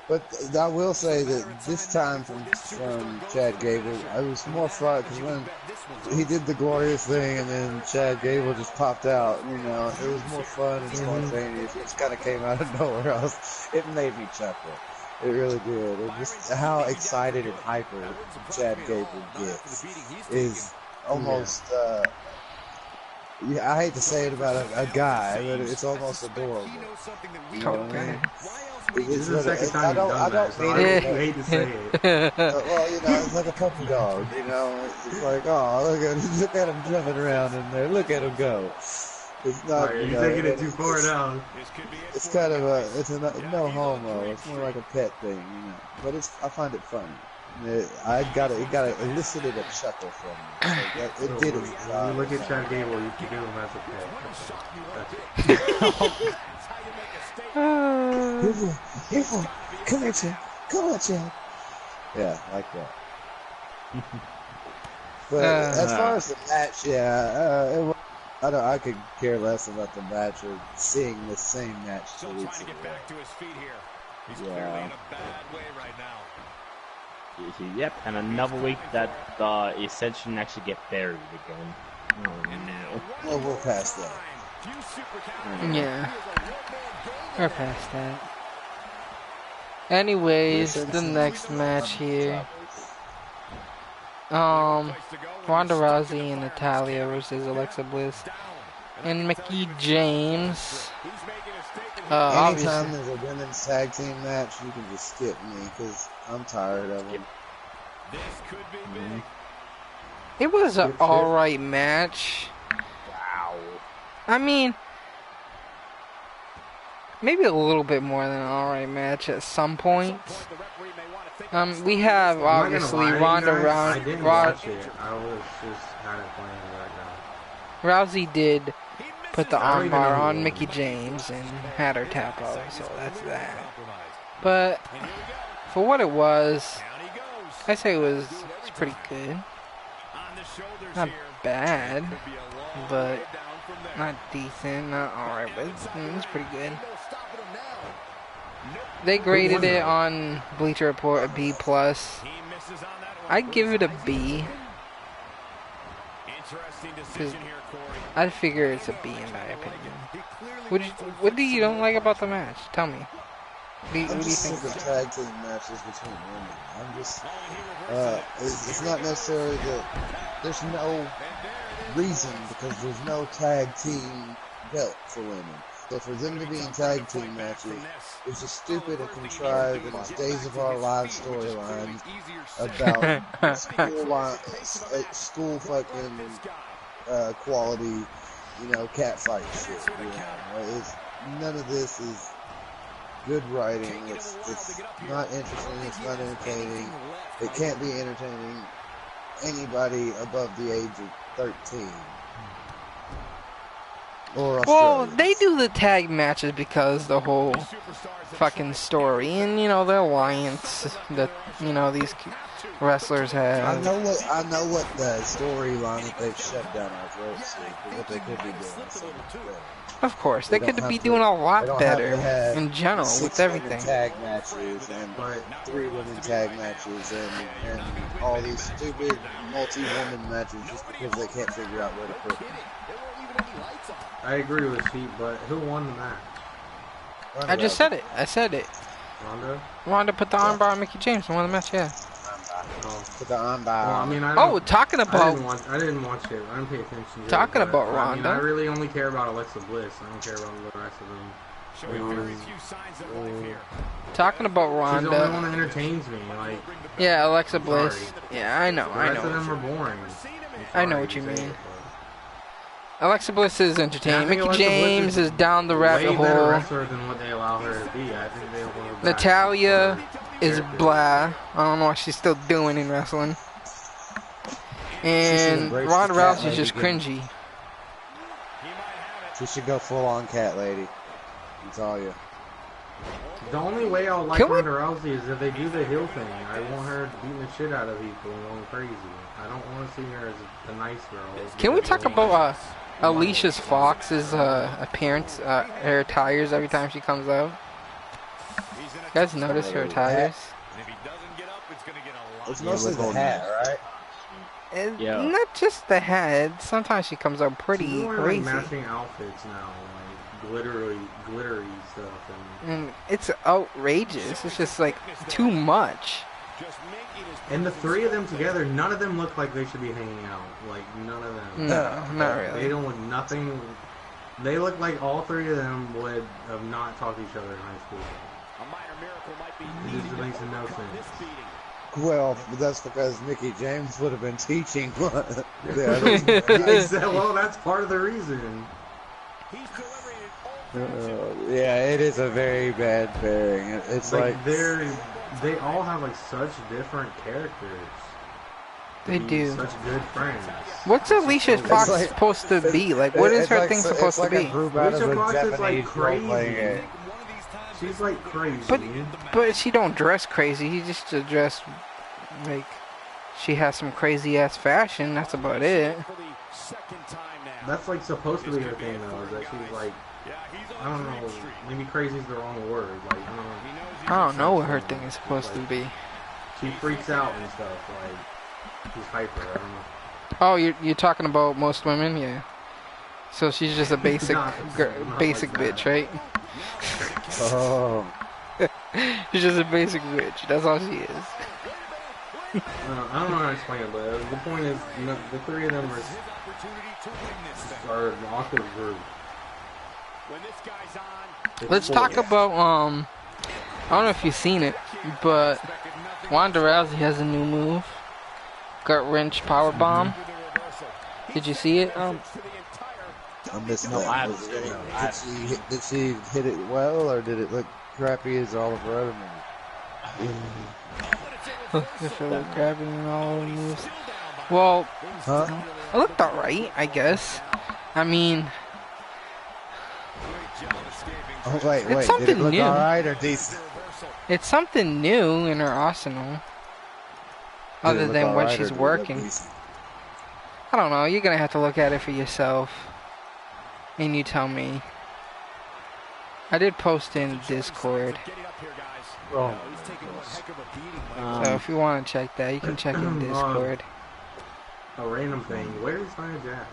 But I will say that this time from Chad Gable, it was more fun because when he did the glorious thing and then Chad Gable just popped out, you know, it was more fun and spontaneous. It just kind of came out of nowhere else. It made me chuckle. It really did. It just how excited and hyper Chad Gable gets is almost. Yeah, I hate to say it about a guy, but it's almost adorable. You know what I mean? This is the second time you've done that, so I hate to say it. Well, you know, it's like a puppy dog, you know? It's like, oh, look at him jumping around in there. Look at him go. It's not, you know, you're taking it too far now. It's kind of no homo. It's more like a pet thing, you know? But I find it funny. It got elicited a chuckle from me. So it did it. When you look at Chad Gable, you can do him as a pet. Careful. Come here, Chad. Come on, Chad. Yeah, like that. But as far as the match, yeah, I could care less about the match or seeing the same match 2 weeks ago. Yeah. Yep, and another week that Ascension actually get buried again. Oh, no. Well, we're past that. Yeah. We're past that. Anyways, the next match here. Ronda Rousey and Natalya versus Alexa Bliss and Mickie James. Anytime there's a women's tag team match, you can just skip me because I'm tired of them. It was an alright match. Wow. I mean, maybe a little bit more than an alright match at some points. We have obviously Ronda Rousey. I didn't watch it. I was just kind of playing right now. Rousey did put the armbar on Mickie James and had her tap out, so that's that. But for what it was, I say it's pretty good. Not bad, but not decent, not alright, but it's pretty good. They graded it on Bleacher Report a B+. I'd give it a B. I figure it's a B in my opinion. What do you don't like about the match? Tell me. What do you think? The tag team matches between women. I'm just, it's not necessarily that there's no reason because there's no tag team belt for women. So for them to be in tag team matches, it's just stupid and contrived, and it's Days of Our Lives storylines about school fucking quality, you know, catfight shit. You know, none of this is good writing. It's not interesting. It's not entertaining. It can't be entertaining anybody above the age of 13. Well, they do the tag matches because the whole fucking story and, you know, the alliance that, you know, these wrestlers have. I know what the storyline that they've shoved down our throats is, what they could be doing. Of course, they could be doing a lot better in general with everything. Tag matches and 3 women tag matches and all these stupid multi-woman matches just because they can't figure out where to put them. I agree with Sheep, but who won the match? I just said it. I said it. Ronda? Ronda put the armbar on Mickie James and won the match, yeah. Put the armbar. Well, I mean, talking about... I didn't watch it. I didn't pay attention to talking it. about Ronda. I really only care about Alexa Bliss. I don't care about the rest of them. Talking about Ronda. She's the only one that entertains me. Like, yeah, Alexa Bliss. Yeah, I know. The rest of them are boring. I know what you mean. Alexa Bliss is entertaining. Mickie James is down the rabbit hole. Way better wrestler than what they allow her to be. I think they want Natalya is blah. I don't know what she's still doing in wrestling. And Ronda Rousey is just cringy. She should go full on cat lady. That's all you. The only way I'll like Ronda Rousey is if they do the heel thing. I want her beating the shit out of people and going crazy. I don't want to see her as the nice girl. Can we talk about Alicia Fox's appearance, her tires every time she comes out? You guys notice her tires? It's mostly the hat, right? Not just the head. Sometimes she comes out pretty She's wearing, crazy. like, matching outfits now, like glittery stuff, and it's outrageous. It's just like too much. And the three of them together, none of them look like they should be hanging out. Like, none of them. No, not really. They don't look nothing. They look like all three of them would have not talked to each other in high school. It just makes no sense. Well, that's because Mickey James would have been teaching. Well, that's part of the reason. Yeah, it is a very bad pairing. It's like they all have like such different characters. They do. Such good friends. What's Alicia Fox supposed to be? Like, what is her thing supposed to be? Alicia Fox is like crazy. She's like crazy. But she don't dress crazy. He just dress like she has some crazy ass fashion. That's about it. That's like supposed to be her thing though. Is that she's like, I don't know. Maybe crazy is the wrong word. Like I don't know what her thing is supposed to be. She freaks out and stuff. Like she's hyper. I don't know. Oh, you're talking about most women, yeah. So she's just a basic basic like bitch, right? oh, She's just a basic bitch. That's all she is. I don't know how to explain it, but the point is, the three of them are an awkward group. Let's talk about I don't know if you've seen it, but Ronda Rousey has a new move. Gut wrench power bomb. Did you see it? I missed that. Did she hit it well, or did it look crappy as all of her other moves? If it looked crappy and all the moves. Well, it looked alright, I guess. I mean, oh, wait, it's something did it look new. alright or decent? It's something new in her arsenal. Other than what she's working. I don't know. You're going to have to look at it for yourself. And you tell me. I did post in Discord. Oh. So if you want to check that, you can check in Discord. A random thing. Where is Nia Jax?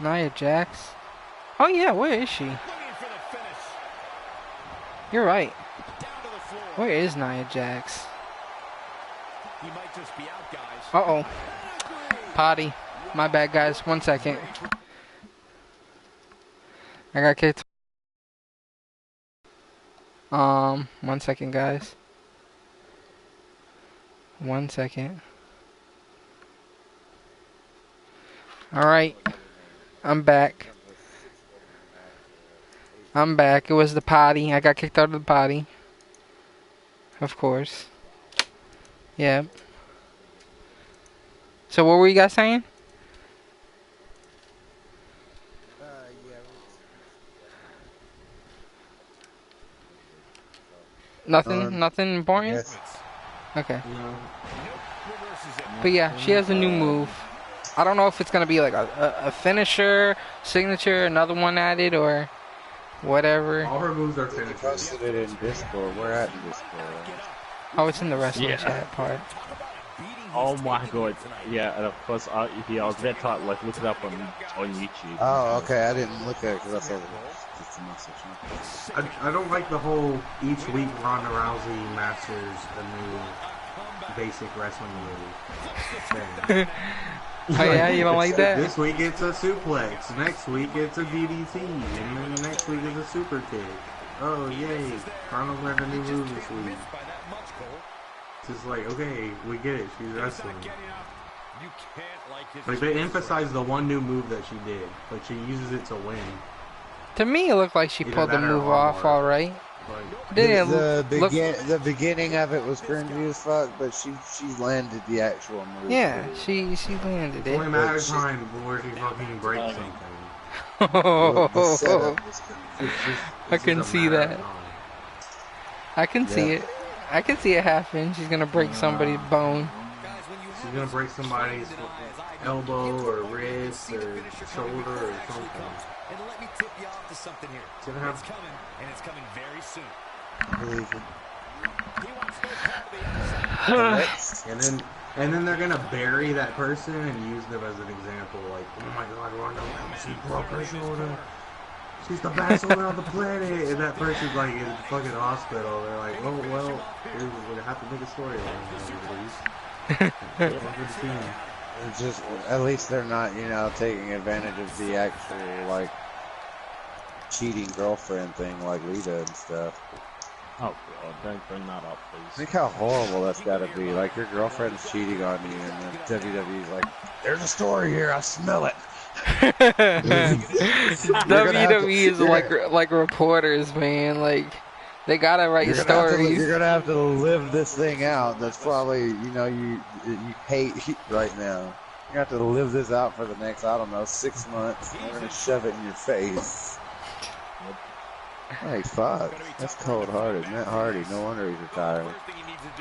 Nia Jax? Oh yeah, where is she? You're right. Where is Nia Jax? Uh-oh. Potty. My bad, guys. 1 second. I got kicked. 1 second, guys. 1 second. Alright. I'm back. It was the potty. I got kicked out of the potty. Of course. Yeah. So what were you guys saying? Nothing important? Yes. Okay. But yeah, she has a new move. I don't know if it's going to be like a finisher, signature, another one added, or whatever. All her moves are finishers. Posted it in Discord. We're at Discord. Oh, it's in the wrestling chat part. Oh my god, yeah, and of course, I was there to like look it up on YouTube. Oh, okay, I didn't look at it because I saw just a message. I don't like the whole each week Ronda Rousey masters a new basic wrestling move. Oh yeah, you don't like that? This week it's a suplex, next week it's a DDT, and then next week is a super kick. Oh yay, Ronda's learned a new move this week. It's just like, okay, we get it, she's wrestling. Like, they emphasize the one new move that she did, like she uses it to win. To me, it looked like she pulled the move off alright. The beginning of it was cringy as fuck, but she landed the actual move. Yeah, she landed it. It's only a matter of time before she fucking breaks something. Oh, I can see that. I can see it. I can see it happen. She's gonna break somebody's bone. She's gonna break somebody's elbow or wrist or shoulder or something. And let me tip you off to something here. It's coming, and it's coming very soon. I believe it. And then they're gonna bury that person and use them as an example. Like, oh my God, Ronda Rousey broke her shoulder. She's the best woman on the planet. And that person's like in the fucking hospital. They're like, oh well, we're gonna have to make a story about it. It's just, at least they're not, you know, taking advantage of the actual, like, cheating girlfriend thing like Lita and stuff. Oh God, don't bring that up, please. Think how horrible that's gotta be. Like, your girlfriend's cheating on you, and then WWE's like, there's a story here, I smell it. WWE is like reporters, man. Like, they gotta write stories. You're gonna have to live this thing out. That's probably, you know, you hate right now. You have to live this out for the next, I don't know, 6 months. They're gonna shove it in your face. Hey, fuck. That's cold-hearted. Matt Hardy, no wonder he's retiring.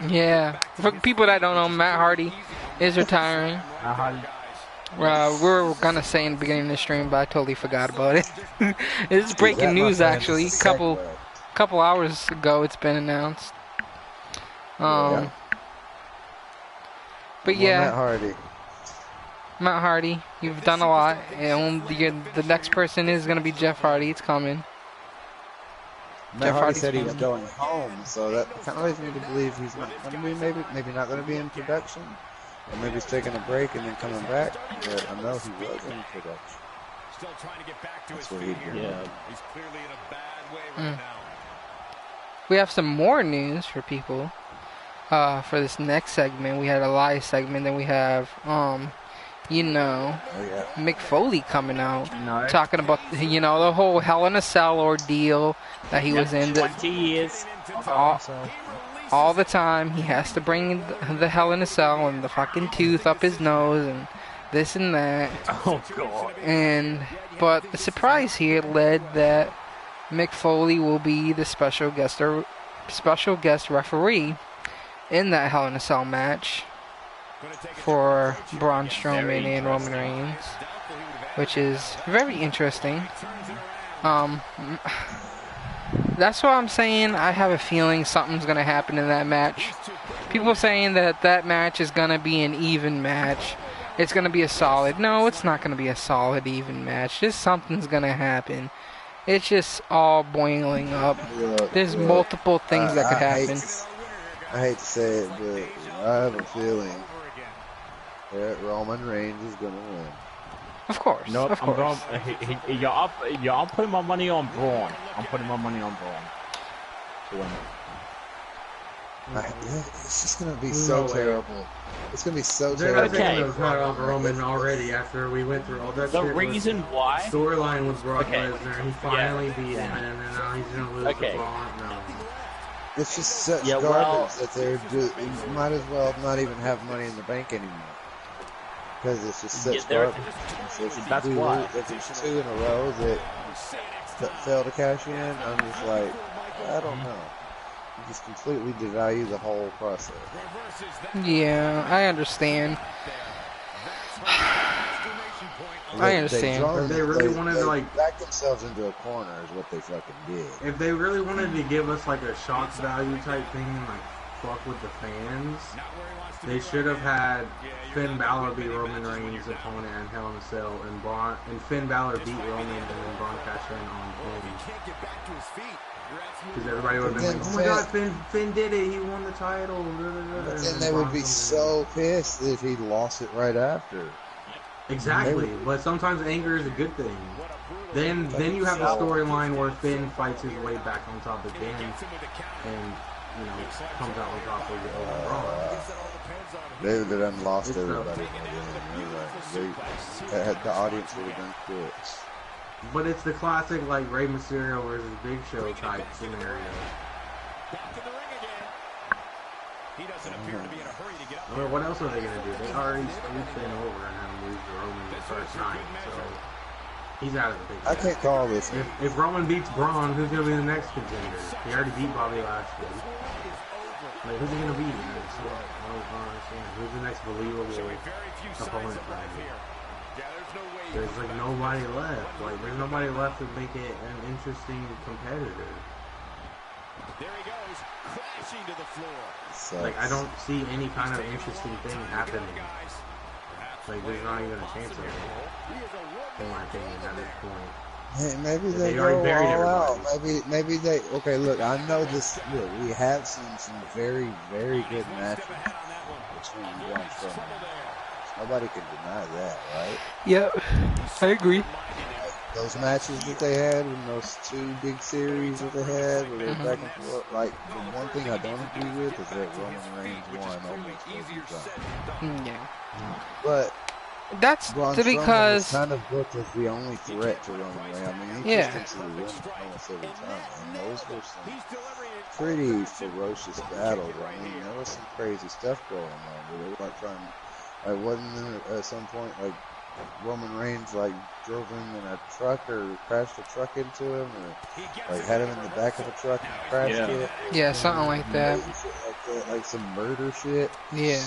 Yeah. For people that don't know, Matt Hardy is retiring. We were gonna say in the beginning of the stream, but I totally forgot about it. It's breaking news, actually. Couple hours ago, it's been announced. But yeah. Matt Hardy, you've done a lot, and the next person is gonna be Jeff Hardy. It's coming. Matt Hardy said he was going home, so that kind of leads me to believe he's not going to be, maybe not going to be in production, or maybe he's taking a break and then coming back. But I know he was in production. Still trying to get back to That's his what feet he here. did. Yeah. He's clearly in a bad way right now. We have some more news for people. For this next segment, we had a live segment. Then we have Mick Foley coming out, talking about, you know, the whole Hell in a Cell ordeal that he was in. 20 years. All the time, he has to bring the Hell in a Cell and the fucking tooth up his nose and this and that. Oh God. But the surprise here led that Mick Foley will be the special guest referee in that Hell in a Cell match for Braun Strowman and Roman Reigns, which is very interesting. That's what I'm saying. I have a feeling something's going to happen in that match. People are saying that match is going to be an even match. It's going to be a solid. No, it's not going to be a solid even match. Just something's going to happen. It's just all boiling up. There's multiple things that could happen. I hate to say it, but I have a feeling that Roman Reigns is going to win. Of course. No, of course. I'm putting my money on Braun. I'm putting my money on Braun to win it. It's just going to be so terrible. It's going to be so They're terrible. They're not on Roman already after we went through all that The shit. reason why... Storyline was Brock Lesnar. He finally beat him, and then now he's going to lose the Braun. No. It's just such garbage that you might as well not even have Money in the Bank anymore. Because it's just such garbage. That's why. If it's 2 in a row that fail to cash in, I'm just like, I don't know. You just completely devalue the whole process. Yeah, I understand. I understand. If they really wanted to, like, back themselves into a corner is what they fucking did. If they really wanted to give us like a shock value type thing and like fuck with the fans, they should have had Finn Balor beat Roman Reigns' opponent in Hell in a Cell, and Finn Balor beat Roman and then Braun cashed in on Roman. Because everybody would have been like, oh my God, Finn did it, he won the title. But then they would be so pissed if he lost it right after. Exactly, but sometimes anger is a good thing. Then you have a storyline where Finn fights his way back on top again, and comes out on top of the overall. They would have done lost everybody. The audience would have done quits. But it's the classic like Rey Mysterio versus Big Show type scenario. He doesn't appear to be in a hurry to get up. Well, what else are they going to do? They already screwed Finn over and had him lose to Roman the first night, so he's out of the picture. I can't call this. If Roman beats Braun, who's going to be the next contender? He already beat Bobby Lashley. Like, who's he going to beat next? Who's the next believable opponent for him? There's like nobody left. Like, there's nobody left to make it an interesting competitor. There he goes, crashing to the floor. So, like, I don't see any kind of interesting thing happening. Like, there's not even a chance of it, in my opinion, at this point. hey, maybe They they already go buried all out. everybody. Maybe they. Okay, look, I know this. Look, we have seen some very, very good matches between Braun Strowman. Nobody can deny that, right? Yep, I agree. Those matches that they had in those 2 big series that they had, where they were back and forth. Like, the one thing I don't agree with is that Roman Reigns won almost every time. Yeah. But That's Braun because Strowman was kind of booked as the only threat to Roman Reigns. I mean, he Yeah. pushed him to the ring almost every time, and those were some pretty ferocious battles. I mean, there was some crazy stuff going on. Where they were like trying, like, wasn't there at some point like Roman Reigns like drove him in a truck or crashed a truck into him, or like had him in the back of a truck and crashed it? Yeah, something like that. Like some murder shit. Yeah.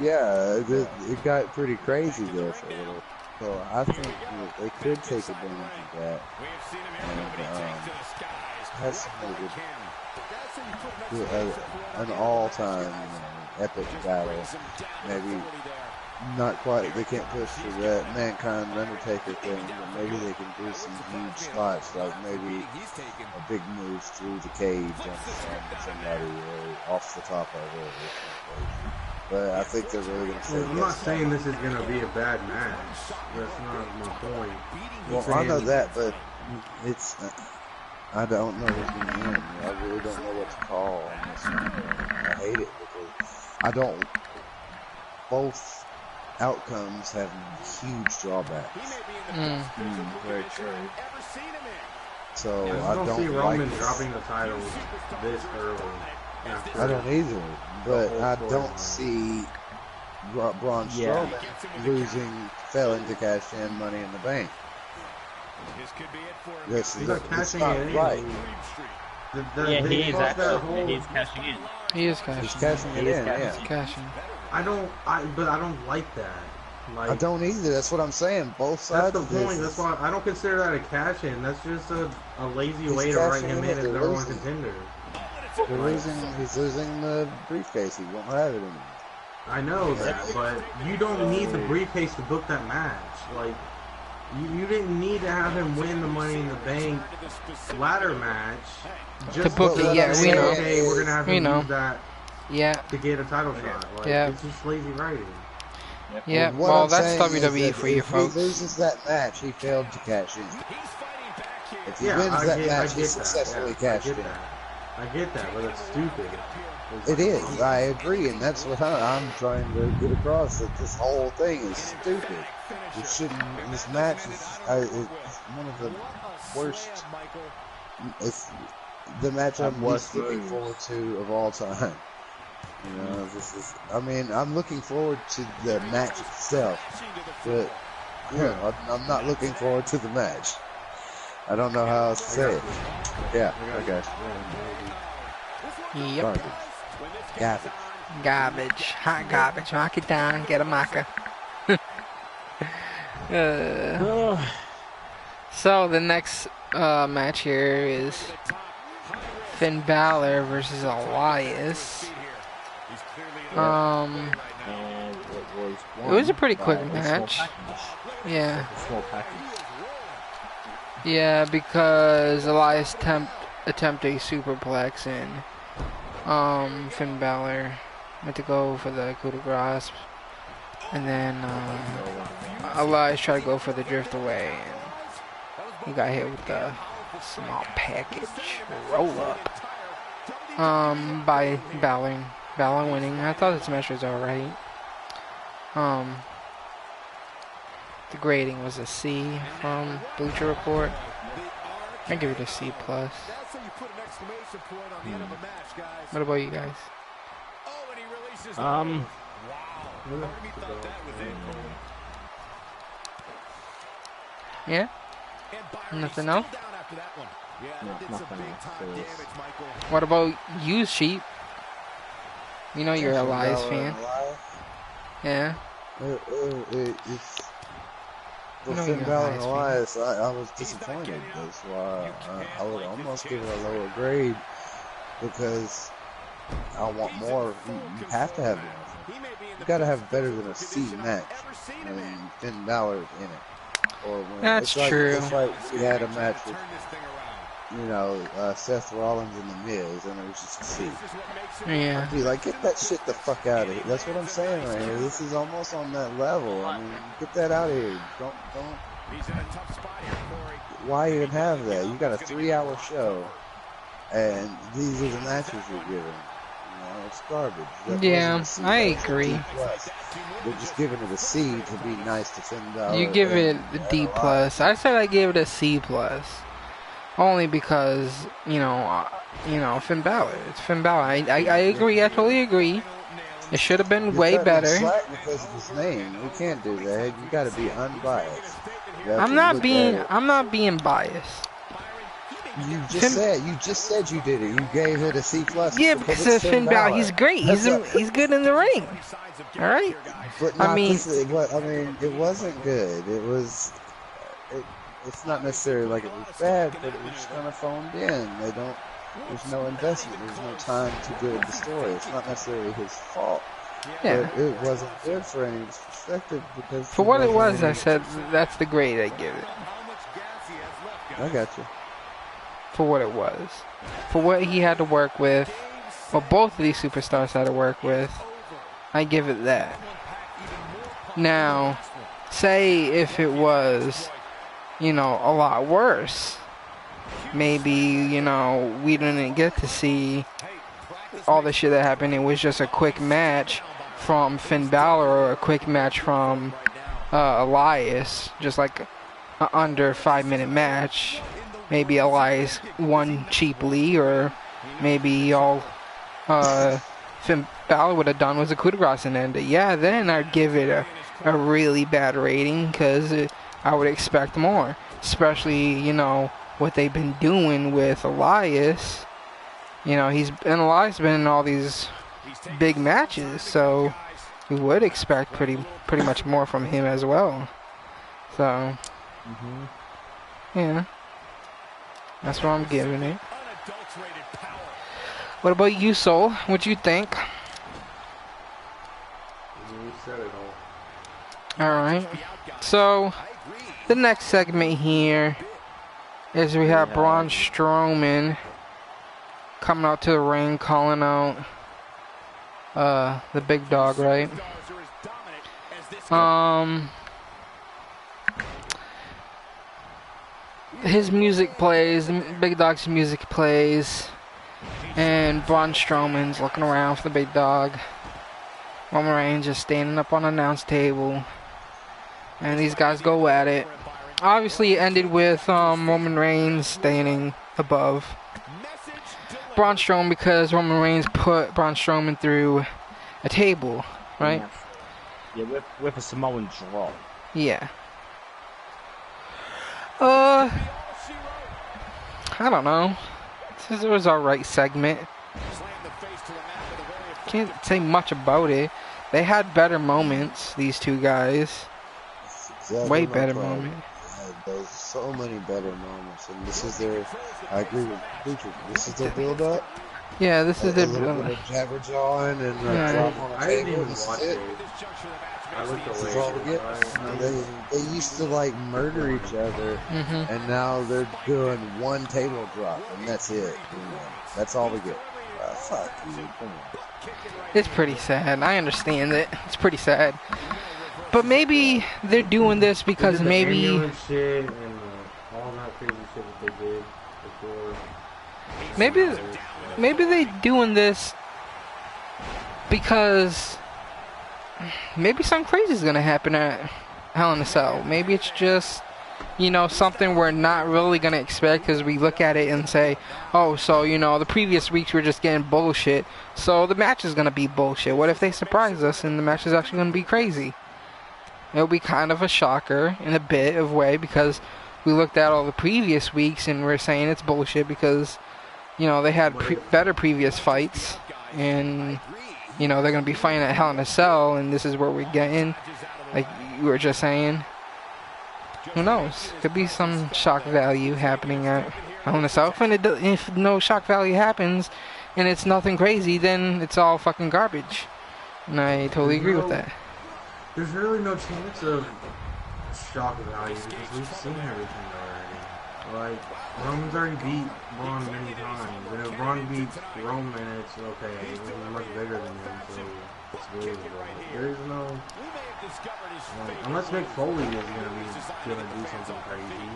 Yeah, it got pretty crazy there for a little. So I think that they could take advantage of that. And have some really good, an all-time epic battle. Maybe not quite, they can't push to that Mankind Undertaker thing, but maybe they can do some huge spots, like maybe a big move through the cage on somebody or off the top of it or something. But I think they're really going to say I'm not saying this is going to be a bad match. That's not my point. Well, I know that, but it's... I don't know who's going to win. I really don't know what to call on this one. I hate it because I don't... Both outcomes have huge drawbacks. Very true. I So just I don't see don't Roman like dropping the title this early. I don't either, but I don't see Braun Strowman failing to cash in Money in the Bank. That's He's not cashing not it in. right. He is actually. He's cashing in. He is cashing. He's cashing it in, yeah. Cashing. I don't like that. Like, I don't either. That's what I'm saying. Both sides. that's the of point. this. That's why I don't consider that a cash in. That's just a lazy He's way to write cashing him in in as at the number 1 losing. contender. He's losing the briefcase. He won't have it anymore. I know that, but you don't need the briefcase to book that match. Like, you didn't need to have him win the Money in the Bank ladder match. Just book it, yeah, we know. Okay, we're gonna have to We know. use that Yeah. to get a title shot. Like, Yeah. it's just lazy writing. Yeah. What Well, I'm that's saying is WWE that for you if folks. he loses that match, he failed to cash in. If he Yeah, wins I that get match, he that. successfully Yeah, cashed in. I get that, but it's stupid. It is. I agree, and that's what I'm trying to get across. That this whole thing is stupid. It shouldn't. This match is it's one of the worst. It's the match I'm least looking forward to of all time. You know, this is. I mean, I'm looking forward to the match itself, but I'm not looking forward to the match. I don't know how else to say it. Yeah. Okay. Yep. Garbage. Garbage. Garbage. Hot garbage. Mark it down. Get a marker. So the next match here is Finn Balor versus Elias. It was a pretty quick match. Yeah. Small package. Yeah, because Elias attempt a superplex and Finn Balor went to go for the coup de grace, and then Elias tried to go for the drift away, and he got hit with the small package roll up by Balor. Balor winning. I thought this match was alright. The grading was a C from Bleacher Report. I give it a C+. What about you guys? Yeah? Nothing else? No, nothing else. What about you, Sheep? You know you're a Elias fan. Yeah. It's You know Finn you're a Balor and Elias Elias. I was disappointed. That's why I would almost give it a lower grade. because I want more. You have to have more. You gotta have better than a C match when Finn Balor in it. Or when That's true. It's like we had a match with, you know, Seth Rollins and The Miz, and it was just a C. Yeah. Be like, get that shit the fuck out of here. That's what I'm saying right here. This is almost on that level. I mean, get that out of here. Don't. Why even have that? You got a 3-hour show, and these are the matches you're giving. You know, it's garbage. That Yeah, I agree. They're just giving it a C to be nice to Finn Balor. You give it a D+. I said I gave it a C+. Only because, you know, Finn Balor. It's Finn Balor. I agree. I totally agree. It should have been way better. Because of his name. We can't do that. You got to be unbiased. I'm not being biased. You just said you did it. You gave it a C+. Yeah, because of Finn Balor. He's great. He's good in the ring. All right. But I mean, it wasn't good. It was. It's not necessarily like it was bad, but it was kind of phoned in. There's no investment. There's no time to build the story. It's not necessarily his fault. Yeah. But it wasn't good for any perspective because. For what it was, I said that's the grade I give it. I got you. For what it was. For what he had to work with, or both of these superstars had to work with, I give it that. Now, say if it was, you know, a lot worse, maybe, you know, we didn't get to see all the shit that happened. It was just a quick match from Finn Balor or a quick match from Elias, just like an under 5-minute match. Maybe Elias won cheaply, or maybe all Finn Balor would have done was a coup de grace and ended. Yeah, then I'd give it a really bad rating, because I would expect more. Especially, you know, what they've been doing with Elias. You know, Elias been in all these big matches, so we would expect pretty much more from him as well. So, yeah. That's what I'm giving it. What about you, Soul? What you think? You said it all. Alright. So, the next segment here is we have Braun Strowman coming out to the ring, calling out the big dog, right? His music plays, Big Dog's music plays, and Braun Strowman's looking around for the big dog. Roman Reigns just standing up on the announce table, and these guys go at it. Obviously, it ended with Roman Reigns standing above Braun Strowman because Roman Reigns put Braun Strowman through a table, right? Yeah, with a Samoan drop. Yeah. I don't know. This was an alright segment. Can't say much about it. They had better moments, these two guys. Exactly. Way better moments. There's so many better moments, and this is their. I agree with Preacher. This is their build-up. Yeah, this is their build-up. A jabber jawing and drop on the I didn't table. even watch it. I looked away. This is all we get. They used to like murder each other, and now they're doing one table drop, and that's it. That's all we get. Fuck you. Come on. It's pretty sad. I understand it. It's pretty sad. But maybe they're doing this because maybe. Shit and all that crazy shit that they did before. Maybe they doing this because maybe something crazy is gonna happen at Hell in a Cell. Maybe it's just, you know, something we're not really gonna expect because we look at it and say, oh, so, you know, the previous weeks we're just getting bullshit, so the match is gonna be bullshit. What if they surprise us and the match is actually gonna be crazy? It'll be kind of a shocker in a bit of way because we looked at all the previous weeks and we're saying it's bullshit because, you know, they had better previous fights, and, you know, they're going to be fighting at Hell in a Cell, and this is where we're getting, like you were just saying. Who knows? Could be some shock value happening at Hell in a Cell. And if no shock value happens, and it's nothing crazy, then it's all fucking garbage. And I totally agree with that. There's really no chance of shock value because we've seen everything already. Like, Roman's already beat Braun many times, and if Braun beats Roman, it's okay. He's much bigger than him, so it's believable. There's no, like, unless Mick Foley is gonna do something crazy.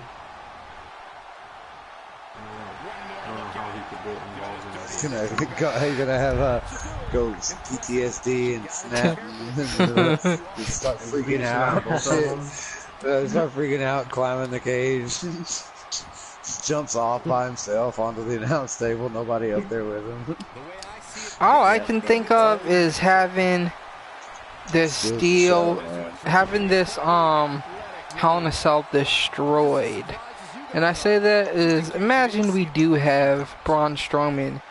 I don't know how he could get involved in that. He's gonna have go PTSD and snap and start freaking out. Start freaking out, climbing the cage. Jumps off by himself onto the announce table, nobody up there with him. All I can think of is having this steel, having this Hell in a Cell destroyed. And I say that is, imagine we do have Braun Strowman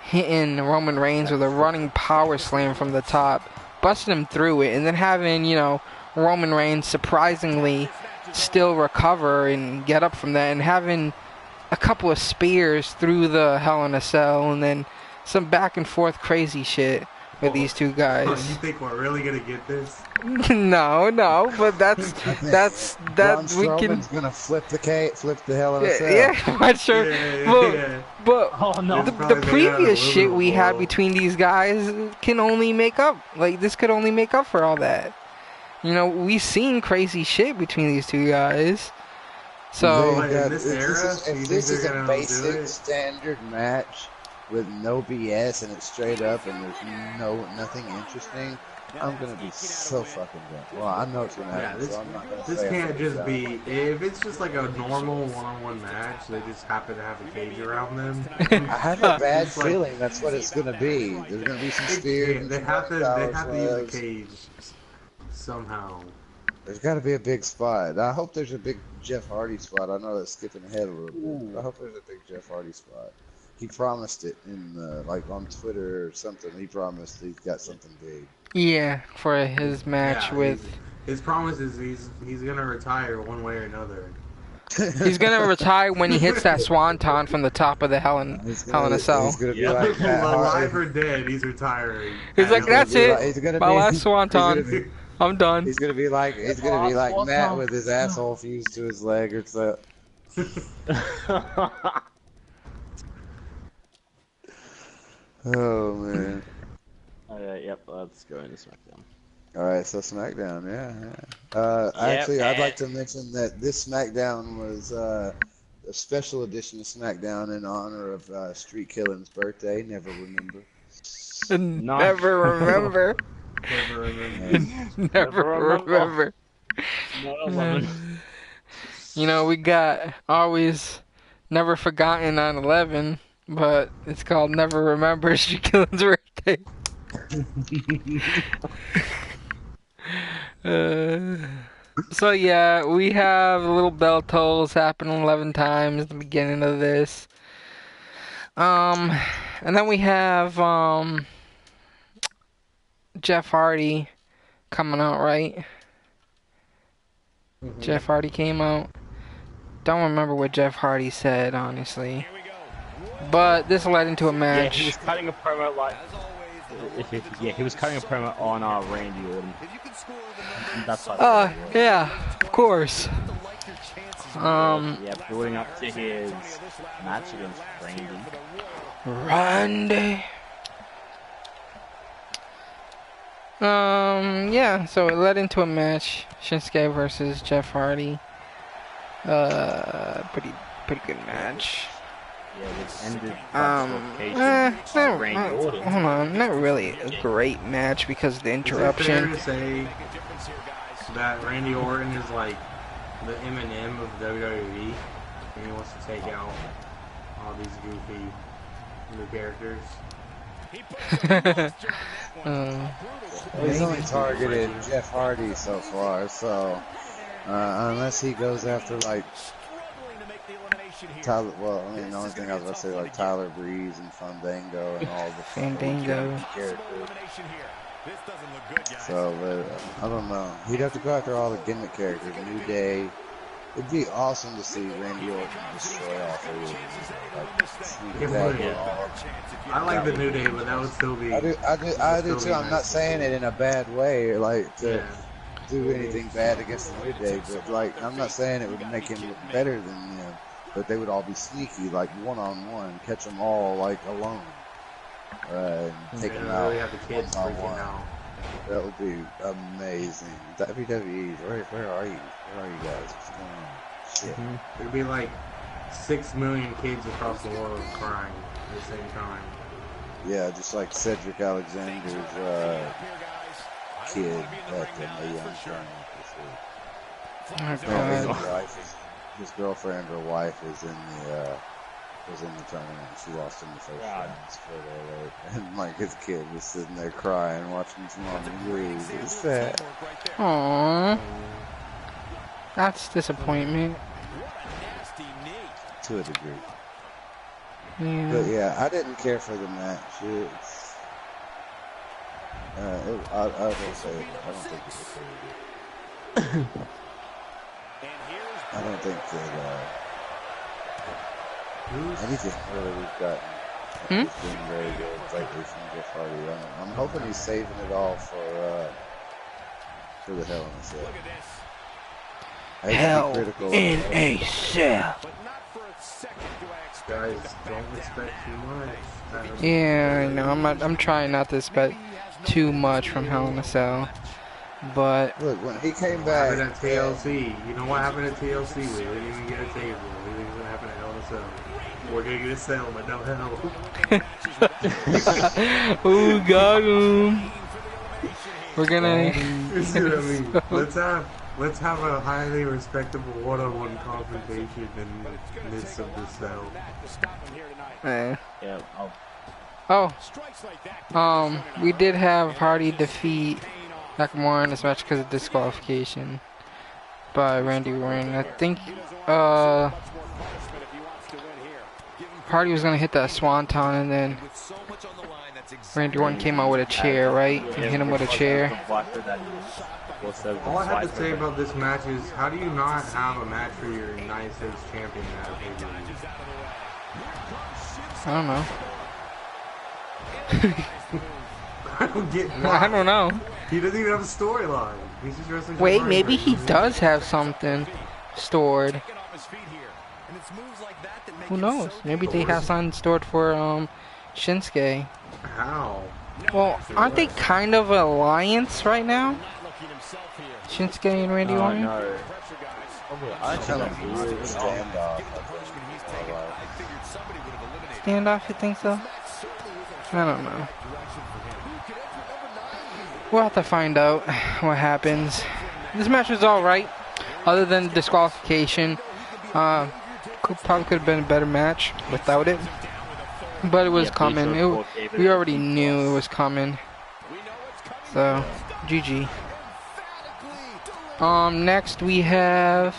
hitting Roman Reigns with a running power slam from the top, busting him through it, and then having, you know, Roman Reigns surprisingly still recover and get up from that, and having a couple of spears through the Hell in a Cell, and then some back and forth crazy shit with these two guys. You think we're really gonna get this? No, but that's we can. Strowman's gonna flip the Hell in a Cell. Yeah, I'm not sure. But oh, no. the previous shit we had between these guys can only make up. Like, this could only make up for all that. You know, we've seen crazy shit between these two guys. So, in this era, if this is a basic standard match with no BS and it's straight up and there's nothing interesting, I'm gonna be so fucking done. Well, I know it's gonna happen, so I'm not gonna say. This can't just be, if it's just like a normal one-on-one match, they just happen to have a cage around them. I have a bad feeling that's what it's gonna be. There's gonna be some spears. They have to use a cage somehow. There's got to be a big spot. I hope there's a big Jeff Hardy spot. I know that's skipping ahead a little bit. But I hope there's a big Jeff Hardy spot. He promised it in like on Twitter or something. He promised he's got something big. Yeah, for his match with. His promise is he's gonna retire one way or another. He's gonna retire when he hits that swanton from the top of the Hell in a Cell. He's gonna be like alive or dead, he's retiring. He's like, that's it. My last swanton. I'm done. He's gonna be like Matt with his asshole fused to his leg or so. Oh man. Yep, let's go into SmackDown. Alright, so SmackDown, yeah. Actually, I'd like to mention that this SmackDown was a special edition of SmackDown in honor of Streetkilln's birthday. Never remember. Never remember. Never remember. You know, we got always never forgotten 9/11, but it's called Never Remember Streetkilln's birthday. So yeah, we have little bell tolls happening 11 times at the beginning of this. And then we have Jeff Hardy coming out, right? Mm-hmm. Jeff Hardy came out. Don't remember what Jeff Hardy said, honestly. But this led into a match. Yeah, he was cutting a promo like... Yeah, he was cutting a promo on Randy Orton. That's yeah, of course. Yeah, building up to his match against Randy. Yeah, so it led into a match. Shinsuke versus Jeff Hardy. Pretty good match. Yeah, it ended hold on, not really a great match because of the interruption. Is it fair to say that Randy Orton is like the Eminem of WWE, and he wants to take out all these goofy new characters? He's only targeted Jeff Hardy so far, so unless he goes after like Tyler, well, I mean, the only thing I was going to say, like Tyler Breeze and Fandango and all the Fandango characters. So, but I don't know. He'd have to go after all the gimmick characters, New Day, It'd be awesome to see Randy Orton destroy all three of them. I like the New Day, but that would still be. I do too. I'm not saying it in a bad way, like to do anything bad against the New Day, but like I'm not saying it would make him look better than them. But they would all be sneaky, like one-on-one, catch them all like alone, and take them out. Really have the kids freaking out. That would be amazing. WWE, where are you? Where are you guys? What's going on? Shit. There'd be like 6 million kids across the world crying at the same time. Yeah, just like Cedric Alexander's kid at the Mae Young tournament. His girlfriend or wife was in the tournament. She lost in the first round. And like his kid was sitting there crying, watching his mom lose. It was sad. Aww. That's disappointment. To a degree. Yeah. But yeah, I didn't care for the match. I don't think it was very good. I don't think that anything really we've gotten has been very good lately from Jeff Hardy. I'm hoping he's saving it all for the Hell in a Cell. Hell in a Cell. Guys, don't expect too much. Yeah, no, I'm trying not to expect too much from Hell in a Cell. But look, when he came what back happened at TLC? You know what happened at TLC? We didn't even get a table. We didn't even happen at Hell in a Cell. We're gonna get a cell, but no hell. Ooh, got him. We're gonna. You see what I mean? Let's have a highly respectable one-on-one confrontation in the midst of the cell. We did have Hardy defeat Nakamura in this match because of disqualification by Randy Orton. I think Hardy was gonna hit that swanton, and then Randy Orton came out with a chair, right? And hit him with a chair. All I have to say about this match is, how do you not have a match for your United States champion at a pay-per-view? I don't know. I don't get why. I don't know. He doesn't even have a storyline. He's just wrestling. Wait, maybe he does have something stored. Who knows? Maybe they have something stored for Shinsuke. How? Well, aren't they kind of an alliance right now? Shinsuke and Randy Orton? No. I kind of Standoff, you think so? I don't know. We'll have to find out what happens. This match was alright, other than disqualification. Probably could have been a better match without it. But it was coming. We already knew it was coming. So, GG. Next we have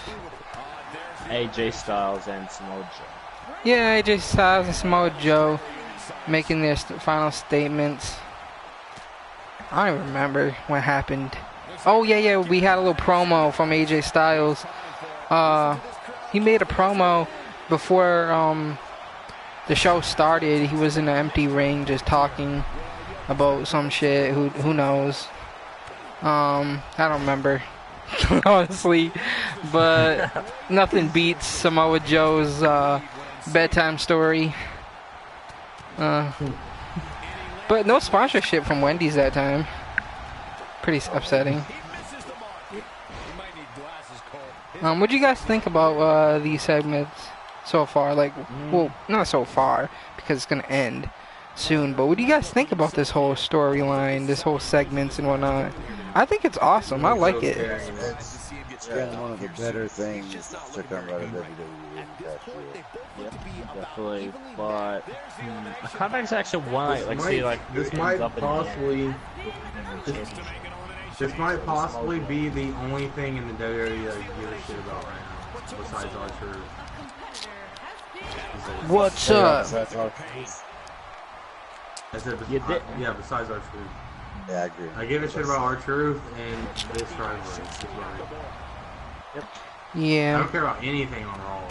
AJ Styles and Samoa Joe. Yeah, AJ Styles and Samoa Joe making their final statements. I don't remember what happened. Oh yeah, we had a little promo from AJ Styles. He made a promo before the show started. He was in an empty ring just talking about some shit. Who knows? I don't remember. Honestly, but nothing beats Samoa Joe's bedtime story. But no sponsorship from Wendy's that time. Pretty upsetting. What do you guys think about these segments so far? Like, well, not so far because it's gonna end soon. But what do you guys think about this whole storyline, this whole segments and whatnot? I think it's awesome. I like it. It's been one of the better things to come out of WWE. Definitely. But I kind of actually want to this might possibly be the only thing in the WWE that I give a shit about right now, besides Archer. What's up? Yeah, besides Archer. Yeah, I agree. I give a shit about Archer and this rivalry. Yep. I Yeah. don't care about anything on Raw.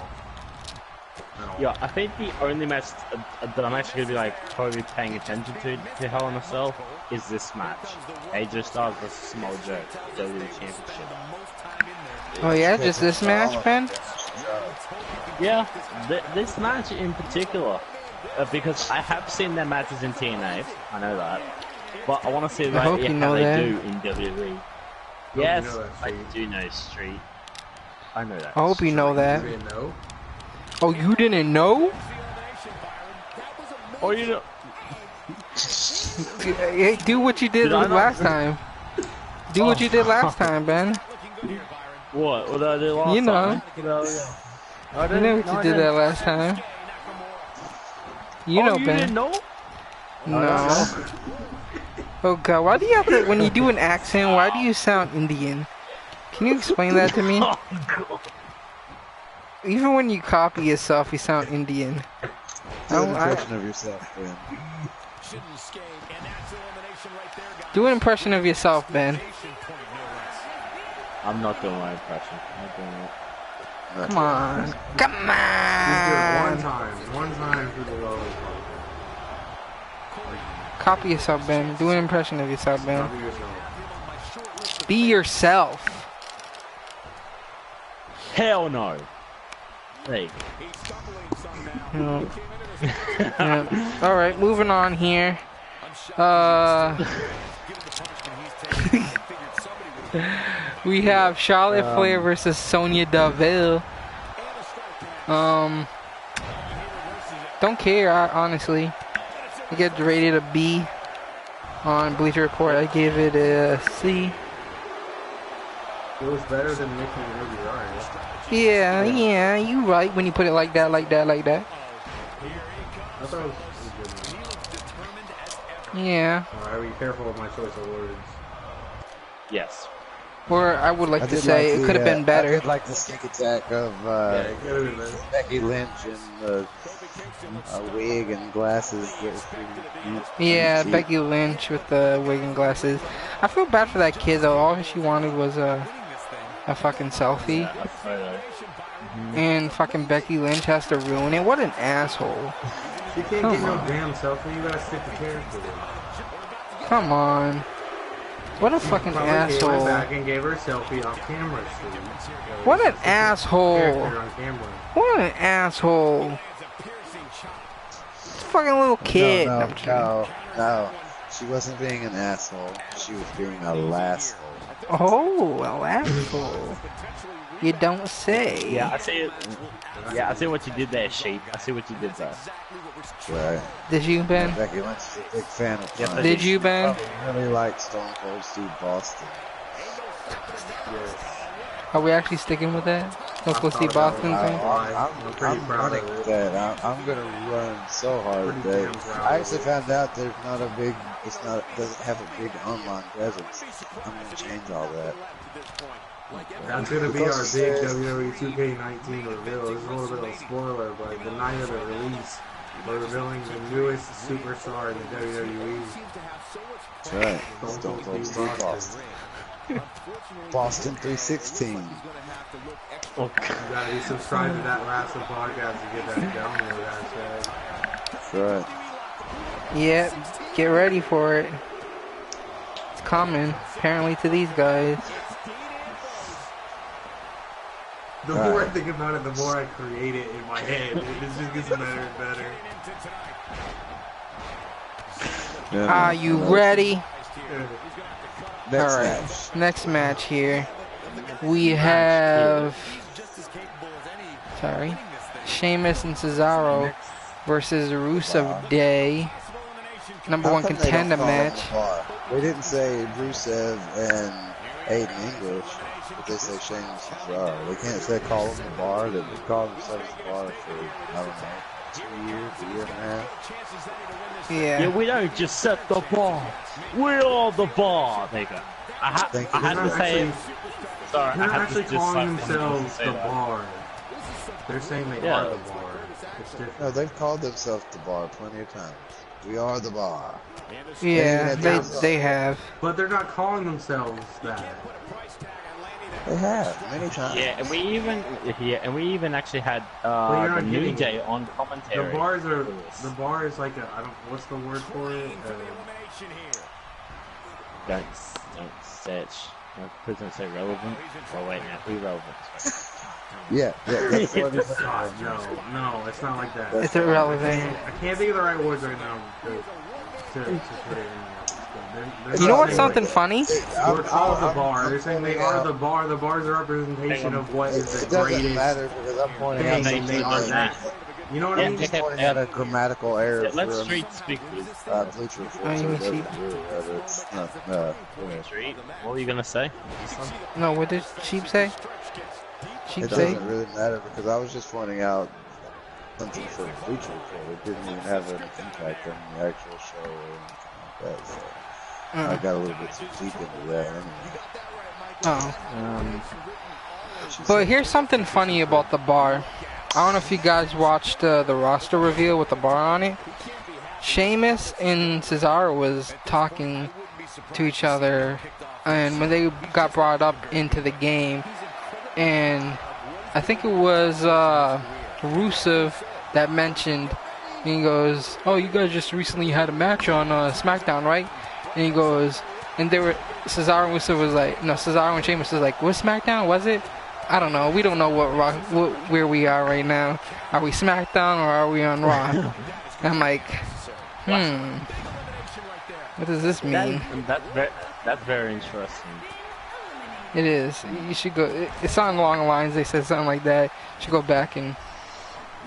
At all. Yeah, I think the only match that I'm actually gonna be like probably paying attention to Hell in a Cell is this match. AJ Styles versus Samoa Joe, WWE Championship. Oh yeah, just this match, Ben? Yeah, this match in particular, because I have seen their matches in TNA, I know that, but I want to see I hope you how know they that. do in WWE. Yes, I do know Street. I know that. I hope you know that. You didn't know? Oh, you didn't know? Oh, you know. Hey, do what you did last time. Do what you did last time, Ben. What? What did I do last You know. time? You know what you did that last time. You know, you Ben. didn't know? No. Oh god, why do you have to, when you do an accent, why do you sound Indian? Can you explain that to me? Oh, God. Even when you copy yourself, you sound Indian. Do an impression of yourself, Ben. Do an impression of yourself, Ben. I'm not doing my impression. I'm not doing it. Come on. Come Just do it one on. time. One time for the low. Copy yourself, Ben. Do an impression of yourself, Ben. Copy yourself. Be yourself. Hell no. Hey. No. Yeah. Alright, moving on here. We have Charlotte Flair versus Sonya Deville. Don't care, honestly. I get rated a B on Bleacher Report. I gave it a C. It was better than Nikki and Ruby Riott. Yeah, you right when you put it like that. I thought it was good. Yeah. Alright, be careful with my choice of words. Yes. Or I would like to say it could have been better. I did like the sneak attack of It could have been better. Becky Lynch and the wig and glasses. That was pretty Yeah, cheap. Becky Lynch with the wig and glasses. I feel bad for that kid though. All she wanted was a fucking selfie. A photo. And fucking Becky Lynch has to ruin it. What an asshole. You can't Come get no on. damn selfie. You gotta stick to character. Come on. What a fucking Probably came asshole. back and gave her a selfie off camera. What an asshole. Character on camera. What an asshole. It's a fucking little kid. I'm kidding. No. She wasn't being an asshole. She was being a lasshole. Oh, well, asshole. You don't say. Yeah, I see it. Yeah, I see what you did there, Sheep. I see what you did there. Right. Did you, Ben? Becky Lynch is a big fan of Yes, fun. I Did you, Ben? Probably really like Stone Cold Steve Boston. Are we actually sticking with that? Let's go see Boston thing. I'm pretty proud of it. That. I'm gonna run so hard Pretty today. damn proud I of actually it. found out there's not a big, doesn't have a big online presence. I'm gonna change all that. That's gonna be Because our it big says- WWE 2K19 reveal. This is a little bit of a spoiler, but the night of the release, we're revealing the newest superstar in the WWE. That's right. Stone Cold Steve Boston. Boston 316. Oh, You gotta be subscribed to that Wrasslin podcast to get that download hashtag. That's right. Yeah, get ready for it. It's coming, apparently, to these guys. The more I think about it, the more I create it in my head. It just gets better and better. Yeah. Are you ready? Next Alright, match. next match here. We have... Sorry. Sheamus and Cesaro versus Rusev Day. Number How one come they don't contender call them match. the Bar? They didn't say Rusev and Aiden English, but they say Sheamus and Cesaro. They can't say call them the Bar. They've been calling themselves the Bar for, I don't know, 2 years, a year and a half. yeah, Yeah. we don't just set the bar. We're the bar. There you go. I had to say it. Sorry, They're I had actually to just calling like, themselves say the that. bar. They're saying they Yeah. are the bar. It's different. No, they've called themselves the Bar plenty of times. We are the Bar. Yeah, they have. But they're not calling themselves that. They have many times. Yeah, and we even actually had the New Day on commentary. The bar is like what's the word for it? Don't search. Please don't say relevant. Oh wait, now irrelevant. Yeah, that's what it's No, it's not like that. It's irrelevant. I can't think of the right words right now to put it in. You know what's something funny? We're called the bar. They're saying they are the bar. The bar is a representation of what is the greatest. It doesn't matter because I'm pointing out thing. They are that. You know what I mean? I'm pointing out a grammatical error. Let's Street speak. Bleacher Street. What were you gonna say? No, what did Sheep say? It doesn't really matter because I was just pointing out something for the Bleacher Report. It didn't even have an impact on the actual show or anything like that. So I got a little bit too deep into that anyway. But here's something funny about the bar. I don't know if you guys watched the roster reveal with the bar on it. Sheamus and Cesaro was talking to each other, and when they got brought up into the game, and I think it was Rusev that mentioned, and he goes, "Oh, you guys just recently had a match on SmackDown, right?" And he goes, and they were, Cesaro and Rusev was like, no, Cesaro and Sheamus was like, "What SmackDown was it?" I don't know. We don't know where we are right now. Are we SmackDown or are we on Raw? I'm like, what does this mean? That's very interesting. It is. You should go. It's on along the lines. They said something like that. You should go back and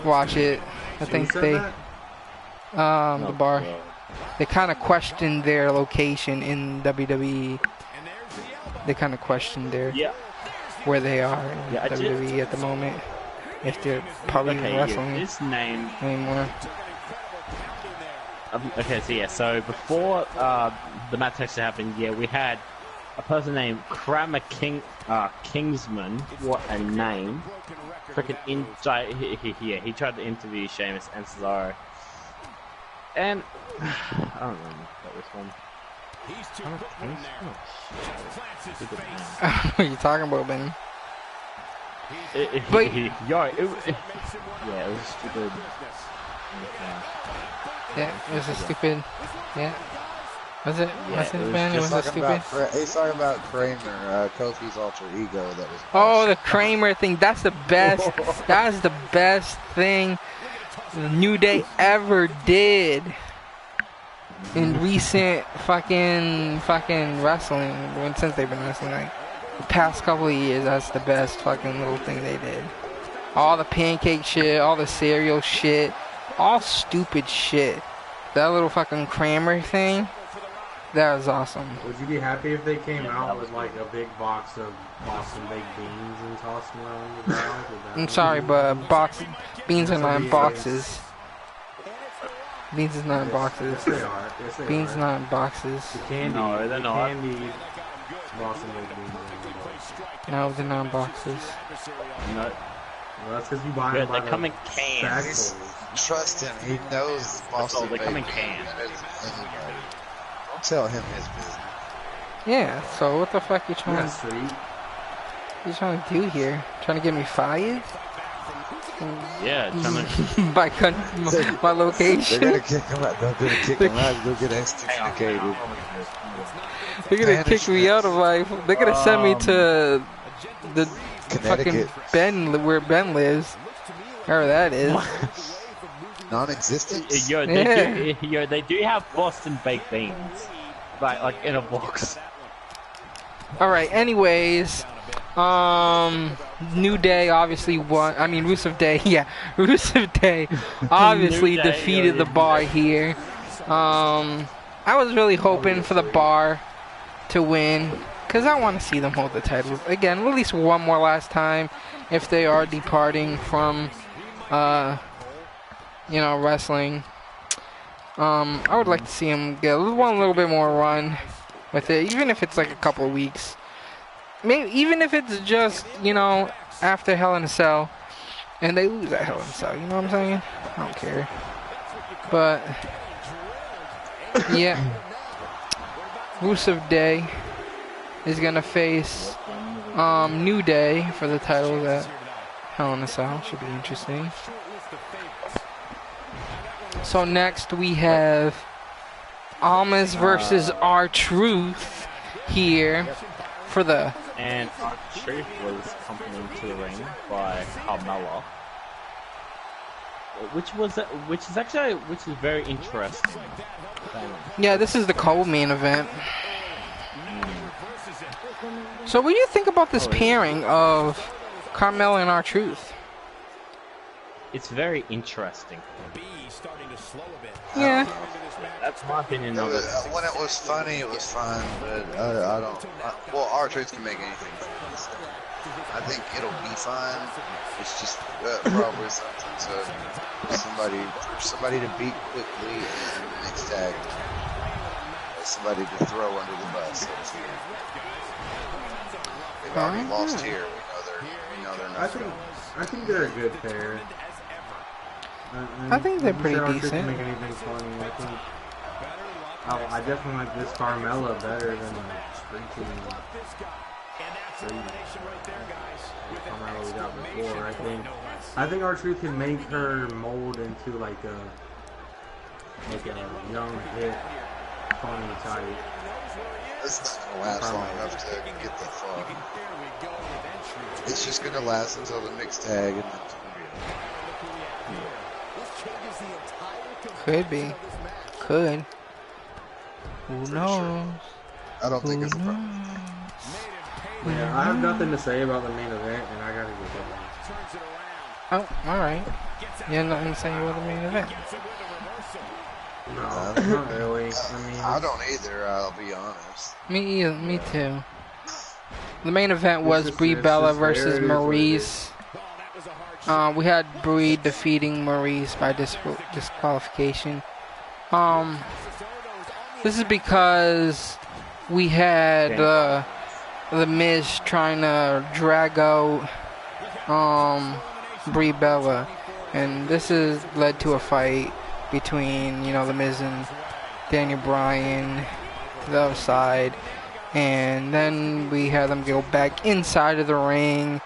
watch it. I think they, the bar, they kind of questioned their location in WWE. They kind of questioned where they are in WWE at the moment. If they're probably wrestling this name anymore. Okay, so before the match actually happened, we had a person named Kramer Kingsman. What a name! Freaking he tried to interview Sheamus and Cesaro, and I don't remember this one. What are you talking about, Ben? It was stupid. Yeah, it was a stupid. Yeah. Was it? Was it, Ben? Was it stupid? He's talking about Kramer, Kofi's alter ego that was. Oh, the Kramer thing. That's the best. That's the best thing the New Day ever did in recent fucking wrestling. Since they've been wrestling, like the past couple of years, that's the best fucking little thing they did. All the pancake shit, all the cereal shit, all stupid shit. That little fucking Kramer thing, that was awesome. Would you be happy if they came out with like a big box of Boston baked beans and tossed them around the ground? I'm sorry, but beans are not in boxes. Beans is not in boxes. Yes, they are. Yes, they beans are. not in boxes. The candy. No, they're not. Candy Boston baked beans. No, they're not in boxes. No. Well, that's because you buy them by they come in cans. Trust him, he knows Boston. They come in cans. Don't tell him his business. Yeah. So what the fuck you trying to do here? Trying to get me fired? Yeah, by my location. They're gonna kick him out. They're gonna kick him out. They'll get excommunicated. They're gonna kick me out of life. They're gonna send me to the fucking where Ben lives, wherever that is. Non-existent. They do have Boston baked beans, like in a box. All right. Anyways, New Day obviously won. I mean, Rusev Day. Yeah, Rusev Day obviously defeated the Bar here. I was really hoping for the Bar to win because I want to see them hold the titles again, at least one more last time, if they are departing from, wrestling. I would like to see them get one little bit more run with it, even if it's like a couple of weeks. Maybe even if it's just, after Hell in a Cell, and they lose at Hell in a Cell, you know what I'm saying? I don't care. But, yeah. Rusev Day is going to face New Day for the title at Hell in a Cell. Should be interesting. So next we have Almas versus R-Truth here for the... And R-Truth was accompanied to the ring by Carmella. Which is very interesting. Yeah, this is the co-main event. So what do you think about this pairing of Carmella and R-Truth? It's very interesting. Yeah. That's my opinion of it. When it was funny, it was fun, but I don't... well, R-Truth can make anything funny, so I think it'll be fun. It's just probably something to somebody to beat quickly in the next tag. Somebody to throw under the bus, so to speak. They've already lost here. We know they're not. I think they're a good pair. I think they're pretty decent. Make anything funny. I definitely like this Carmella better than the Streetkilln. Carmella we got before. I think R-Truth can make her mold into like a young hip funny type. It's not gonna last long enough to get that far. It's just gonna last until the mixed tag, and then it's gonna be. Could be. Could. Who knows? I don't think it's a problem. Yeah, I have nothing to say about the main event, and I gotta get going. Oh, alright. You have nothing to say about the main event? No, not really. I don't either, I'll be honest. Me too. The main event was Brie Bella versus Maurice. We had Brie defeating Maurice by disqualification. This is because we had The Miz trying to drag out Brie Bella, and this has led to a fight between, The Miz and Daniel Bryan to the other side, and then we had them go back inside of the ring,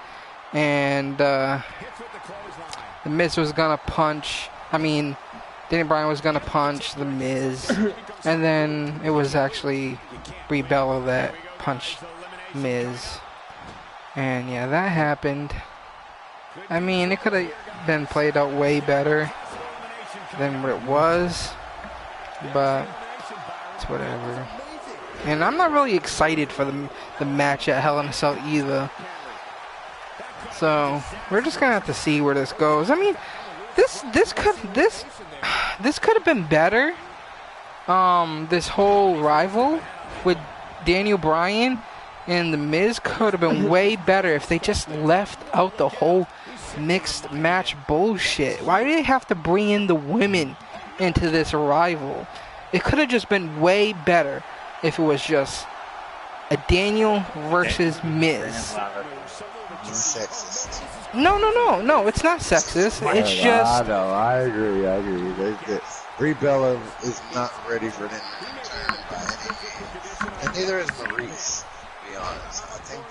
and The Miz was gonna punch, Daniel Bryan was gonna punch The Miz, and then it was actually Brie Bella that punched Miz, and yeah, that happened. It could have been played out way better than what it was, but it's whatever. And I'm not really excited for the match at Hell in a Cell either. So we're just gonna have to see where this goes. This could have been better. This whole rival with Daniel Bryan and The Miz could have been way better if they just left out the whole mixed match bullshit. Why do they have to bring in the women into this rival? It could have just been way better if it was just a Daniel versus Miz. It's sexist. No, it's not sexist. It's just... I agree. Brie Bella is not ready for an in-ring return by any means. And neither is Maurice, to be honest. I think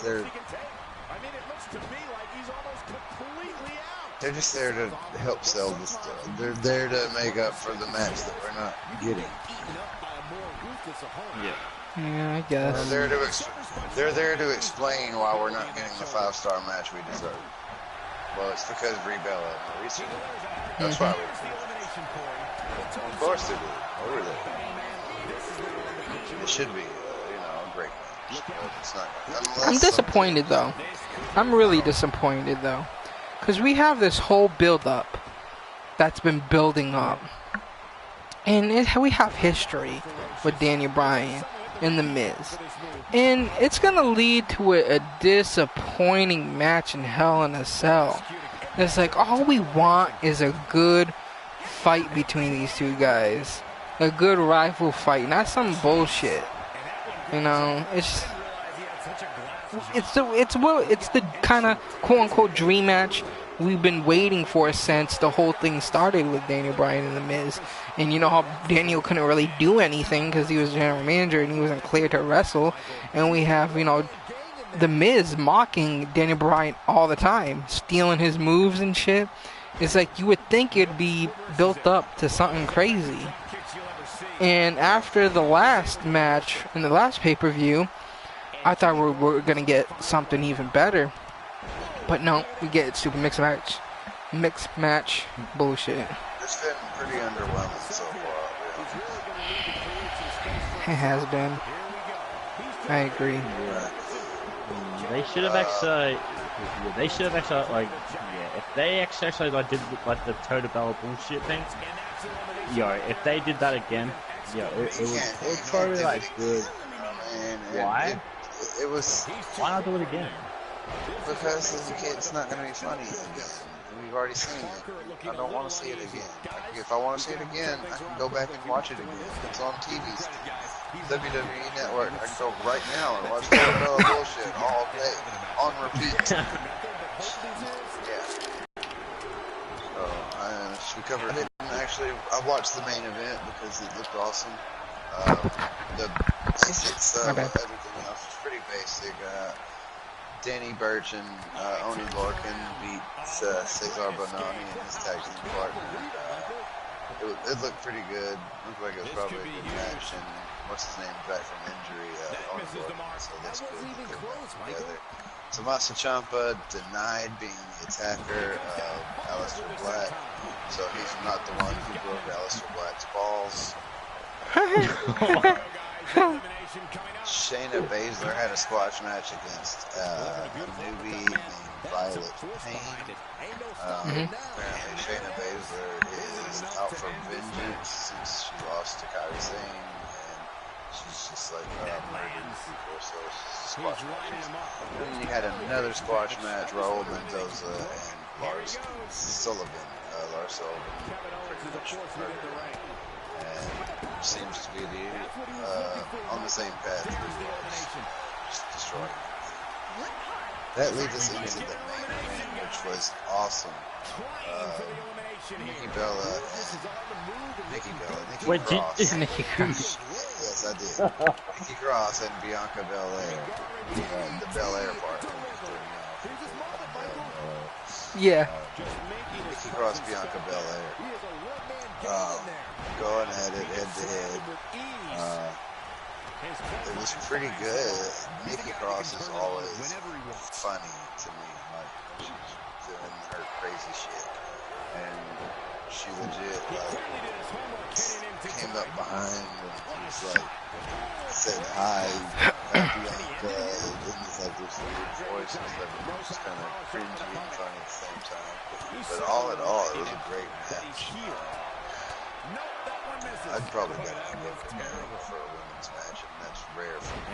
they're just there to help sell the stuff. They're there to make up for the match that we're not getting. Yeah, I guess. They're there to explain why we're not getting the 5-star match we deserve. Well, it's because Brie Bella and Maurice are there. That's why we. Of course they do. Over there. It should be, a great match. It's not. I'm disappointed though. I'm really disappointed though, because we have this whole build-up that's been building up, and we have history with Daniel Bryan and The Miz, and it's gonna lead to a disappointing match in Hell in a Cell. It's like all we want is a good fight between these two guys, a good rival fight, not some bullshit. It's the kind of quote unquote dream match we've been waiting for since the whole thing started with Daniel Bryan and The Miz. And you know how Daniel couldn't really do anything because he was general manager and he wasn't cleared to wrestle. And we have, The Miz mocking Daniel Bryan all the time, stealing his moves and shit. It's like you would think it'd be built up to something crazy. And after the last match, in the last pay-per-view, I thought we were going to get something even better. But no, we get stupid mixed match bullshit. It's been pretty underwhelming so far. It has been. I agree. They should have actually. Like, if they actually like did like the Total Bella bullshit thing. If they did that again, it would probably like good. Why? It was. Why not do it again? Because it's not going to be funny again. We've already seen it. I don't want to see it again. If I want to see it again, I can go back and watch it again. It's on TV. WWE Network. I can go right now and watch Bella bullshit all day on repeat. Yeah. So we covered it. Actually, I watched the main event because it looked awesome. The basics of everything else was pretty basic. Danny Burch and Oni Lorcan beat Cesar Bononi and his tag team partner. It looked pretty good. Looked like it was probably a good match. And what's his name back from injury? Oni Lorcan. So that's good. They put them together. Tommaso Ciampa denied being the attacker of Aleister Black. So he's not the one who broke Aleister Black's balls. Shayna Baszler had a squash match against a newbie named Violet Payne. Apparently Shayna Baszler is out for vengeance since she lost to Kairi Sane, and she's just like murdering people, so squash matches. And then you had another squash match, Raul Mendoza and Lars Sullivan pretty much murdered him. And seems to be on the same path as just destroying it. That leads us into the main event, which was awesome. Nikki Cross. Yes, I did. Nikki Cross and Bianca Belair. The Belair part. Yeah. Nikki Cross, Bianca Belair. Going at it head to head. It was pretty good. Nikki Cross is always funny to me, like she's doing her crazy shit, and she legit came up behind and was like said hi, Bianca, and it's like this weird voice and everything, just kind of cringy and funny at the same time. But all in all, it was a great match. I'd probably get a for a women's match, and that's rare for me.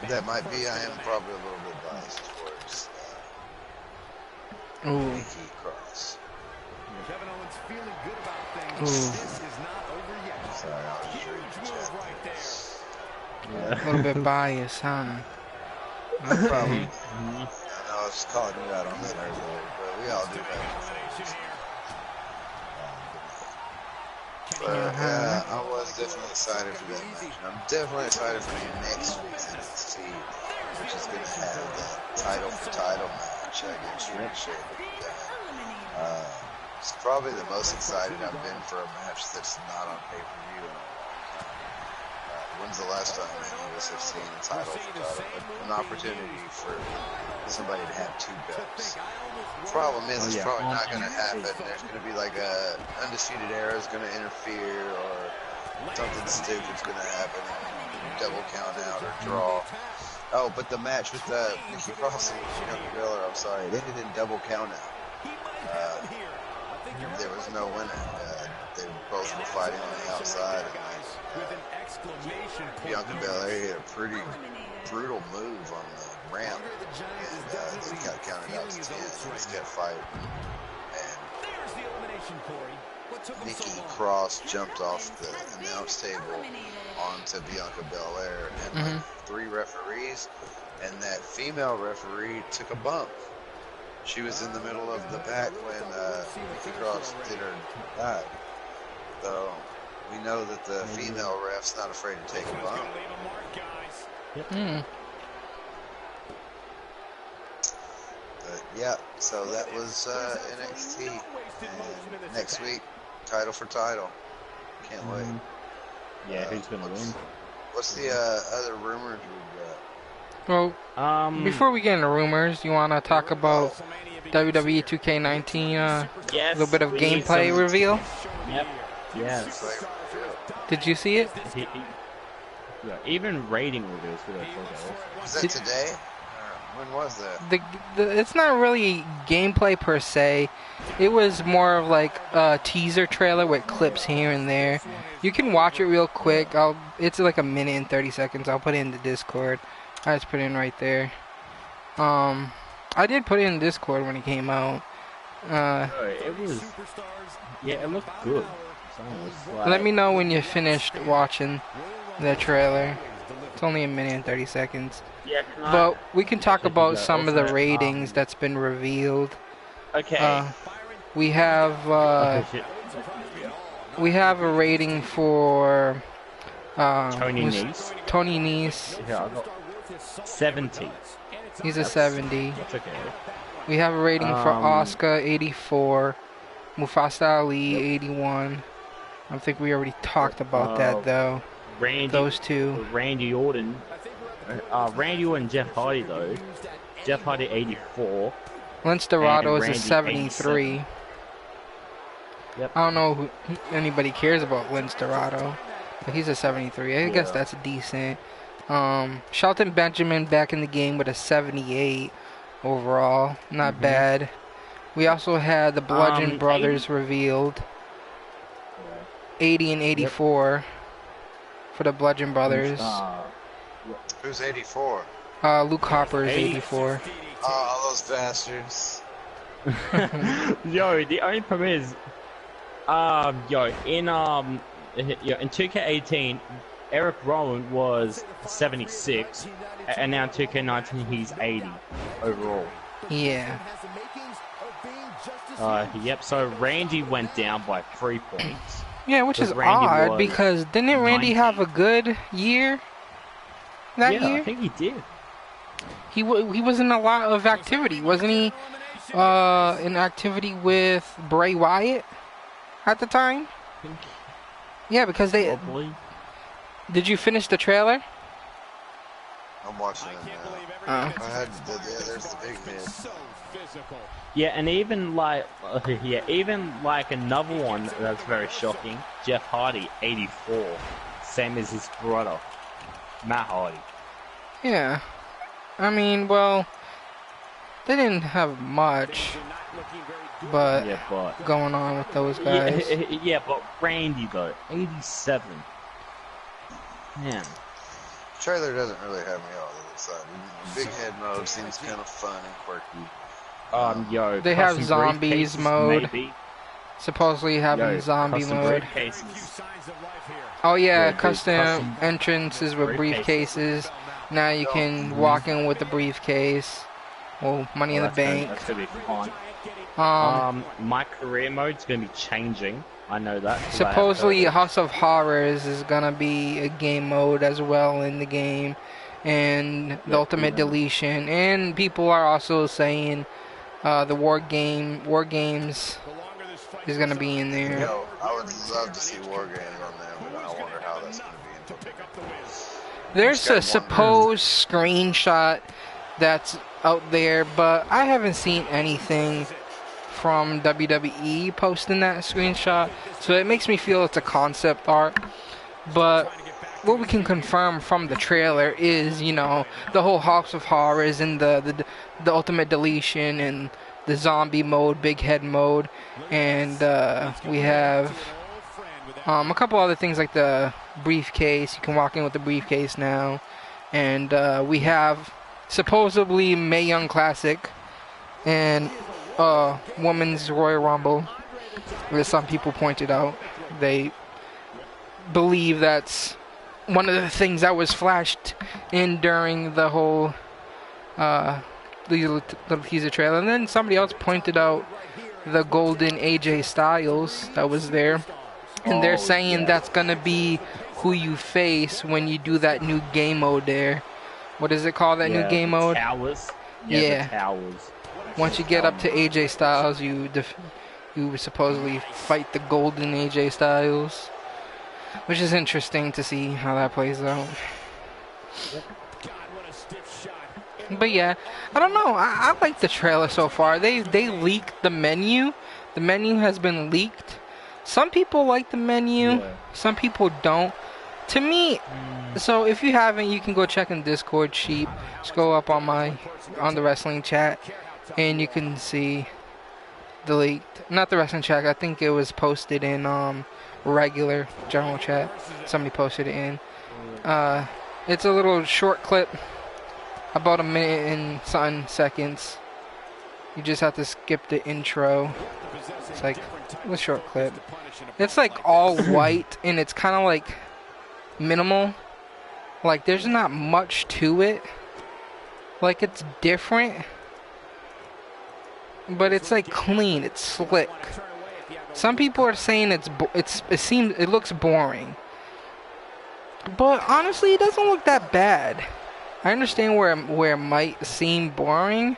That might be, I am probably a little bit biased towards Nikki Cross. Kevin Owens feeling good about things. This is not over yet. Sorry, I was just reading the chat. A little bit biased, huh? No problem. I was calling you out on that earlier, but we all do that. But I was definitely excited for that match. And I'm definitely excited for next week's NXT, which is going to have that title match against Ricochet. It's probably the most excited I've been for a match that's not on pay-per-view in a long time. When's the last time any of us have seen a title an opportunity for somebody to have two belts? The problem is, it's probably not going to happen. There's going to be like a Undisputed Era is going to interfere, or something stupid's going to happen, double count out or draw. Oh, but the match with Nikki Cross and Bianca Belair, I'm sorry, they did double count out. There was no winner. They both were fighting on the outside. Bianca Belair hit a pretty brutal move on the ramp, and they got counted out to 10. They just kept fighting. And Nikki Cross jumped off the announce table onto Bianca Belair and like 3 referees, and that female referee took a bump. She was in the middle of the back when Nikki Cross did her dive. So we know that the female ref's not afraid to take a bump. Yep. But yeah, so that was NXT. And next week, title for title. Can't wait. Yeah, who's gonna win? What's the other rumors we've got? Well, before we get into rumors, you want to talk about WWE 2K19, a little bit of gameplay reveal? Yep. Yes. Did you see it? Yeah, even rating reveals for that photo. Was that today? When was that? It's not really gameplay per se. It was more of like a teaser trailer with clips here and there. You can watch it real quick. It's like 1 minute and 30 seconds. I'll put it in the Discord. I just put it in right there. I did put it in Discord when it came out. It was, yeah, it looked good. Like, let me know when you're finished watching the trailer. It's only 1 minute and 30 seconds. Yeah, but we can talk about some of the ratings that's been revealed. Okay. We have a rating for Tony Nese. Tony Nese. Yeah, I got 70. He's a 70. That's okay. We have a rating for Oscar, 84. Mufasa Ali, 81. I think we already talked about that though. Those two. Randy Orton. Randy Orton and Jeff Hardy though. Jeff Hardy 84. Lince Dorado is a 73. 87. Yep. I don't know who anybody cares about Lince Dorado, but he's a 73. I guess that's decent. Shelton Benjamin back in the game with a 78 overall. Not bad. We also had the Bludgeon Brothers revealed. 80 and 84 for the Bludgeon Brothers. Who's 84? Luke Harper is 84. Oh, those bastards. Yo, the only problem is, in 2K18, Eric Rowan was 76, and now in 2K19 he's 80 overall. Yeah. Yep. So Randy went down by 3 points. Yeah, which is odd because didn't Randy have a good year that year? Yeah, I think he did. He was in a lot of activity, wasn't he? In activity with Bray Wyatt at the time. Yeah, because they. Probably. Did you finish the trailer? I'm watching it now. There's the big head. Yeah, and even like, another one that's very shocking. Jeff Hardy, 84, same as his brother, Matt Hardy. Yeah, I mean, well, they didn't have much, but going on with those guys. Yeah, but Randy though, 87. Man. Trailer doesn't really have me all excited. Big head mode seems kind of fun and quirky. They have zombies mode. Maybe. Supposedly having zombie mode. Oh yeah, custom entrances with briefcases. Now you can walk in with the briefcase. Well, money in the bank. That's gonna be fun. My career mode's gonna be changing. I know that. Supposedly, House of Horrors is gonna be a game mode as well in the game, and the Ultimate Deletion. And people are also saying the War Games is gonna be in there. Yo, I would love to see War Games on there, but I wonder how that's gonna be implemented. There's a supposed screenshot that's out there, but I haven't seen anything from WWE posting that screenshot, so it makes me feel it's a concept art. But what we can confirm from the trailer is, you know, the whole House of Horrors and the Ultimate Deletion and the zombie mode, big head mode, and we have a couple other things like the briefcase. You can walk in with the briefcase now, and we have supposedly Mae Young Classic and Women's Royal Rumble, as some people pointed out. They believe that's one of the things that was flashed in during the whole little teaser trailer. And then somebody else pointed out the golden AJ Styles that was there, and they're saying that's gonna be who you face when you do that new game mode there. what is it called, that new game mode? Towers. Yeah. The towers. Once you get up to AJ Styles, you supposedly fight the golden AJ Styles, which is interesting to see how that plays out. But yeah, I don't know. I like the trailer so far. They leaked the menu. The menu has been leaked. Some people like the menu. Some people don't. To me, so if you haven't, you can go check in Discord. Sheep, just go up on the wrestling chat, and you can see the leaked. Not the wrestling chat. I think it was posted in regular general chat. Somebody posted it in. It's a little short clip. About a minute and something seconds. You just have to skip the intro. It's like a short clip. It's like all white and it's kind of like minimal. Like there's not much to it. Like it's different, but it's like clean. It's slick. Some people are saying it looks boring, but honestly, it doesn't look that bad. I understand where it might seem boring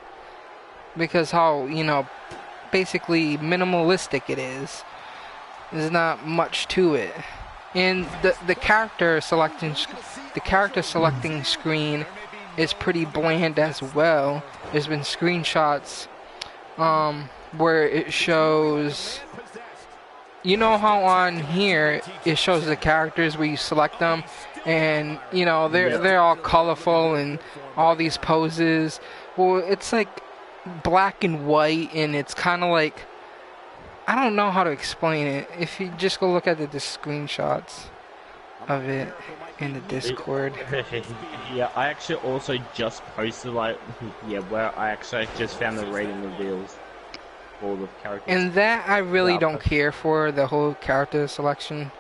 because how, basically minimalistic it is. There's not much to it. And the character selecting screen is pretty bland as well. There's been screenshots where it shows, how on here it shows the characters where you select them. And they're all colorful and all these poses. Well, it's like black and white, and it's kind of like, I don't know how to explain it. If you just go look at the screenshots of it in the Discord. Yeah, I actually also just posted where I actually just found the rating reveals for all the characters. And that I really don't care for, the whole character selection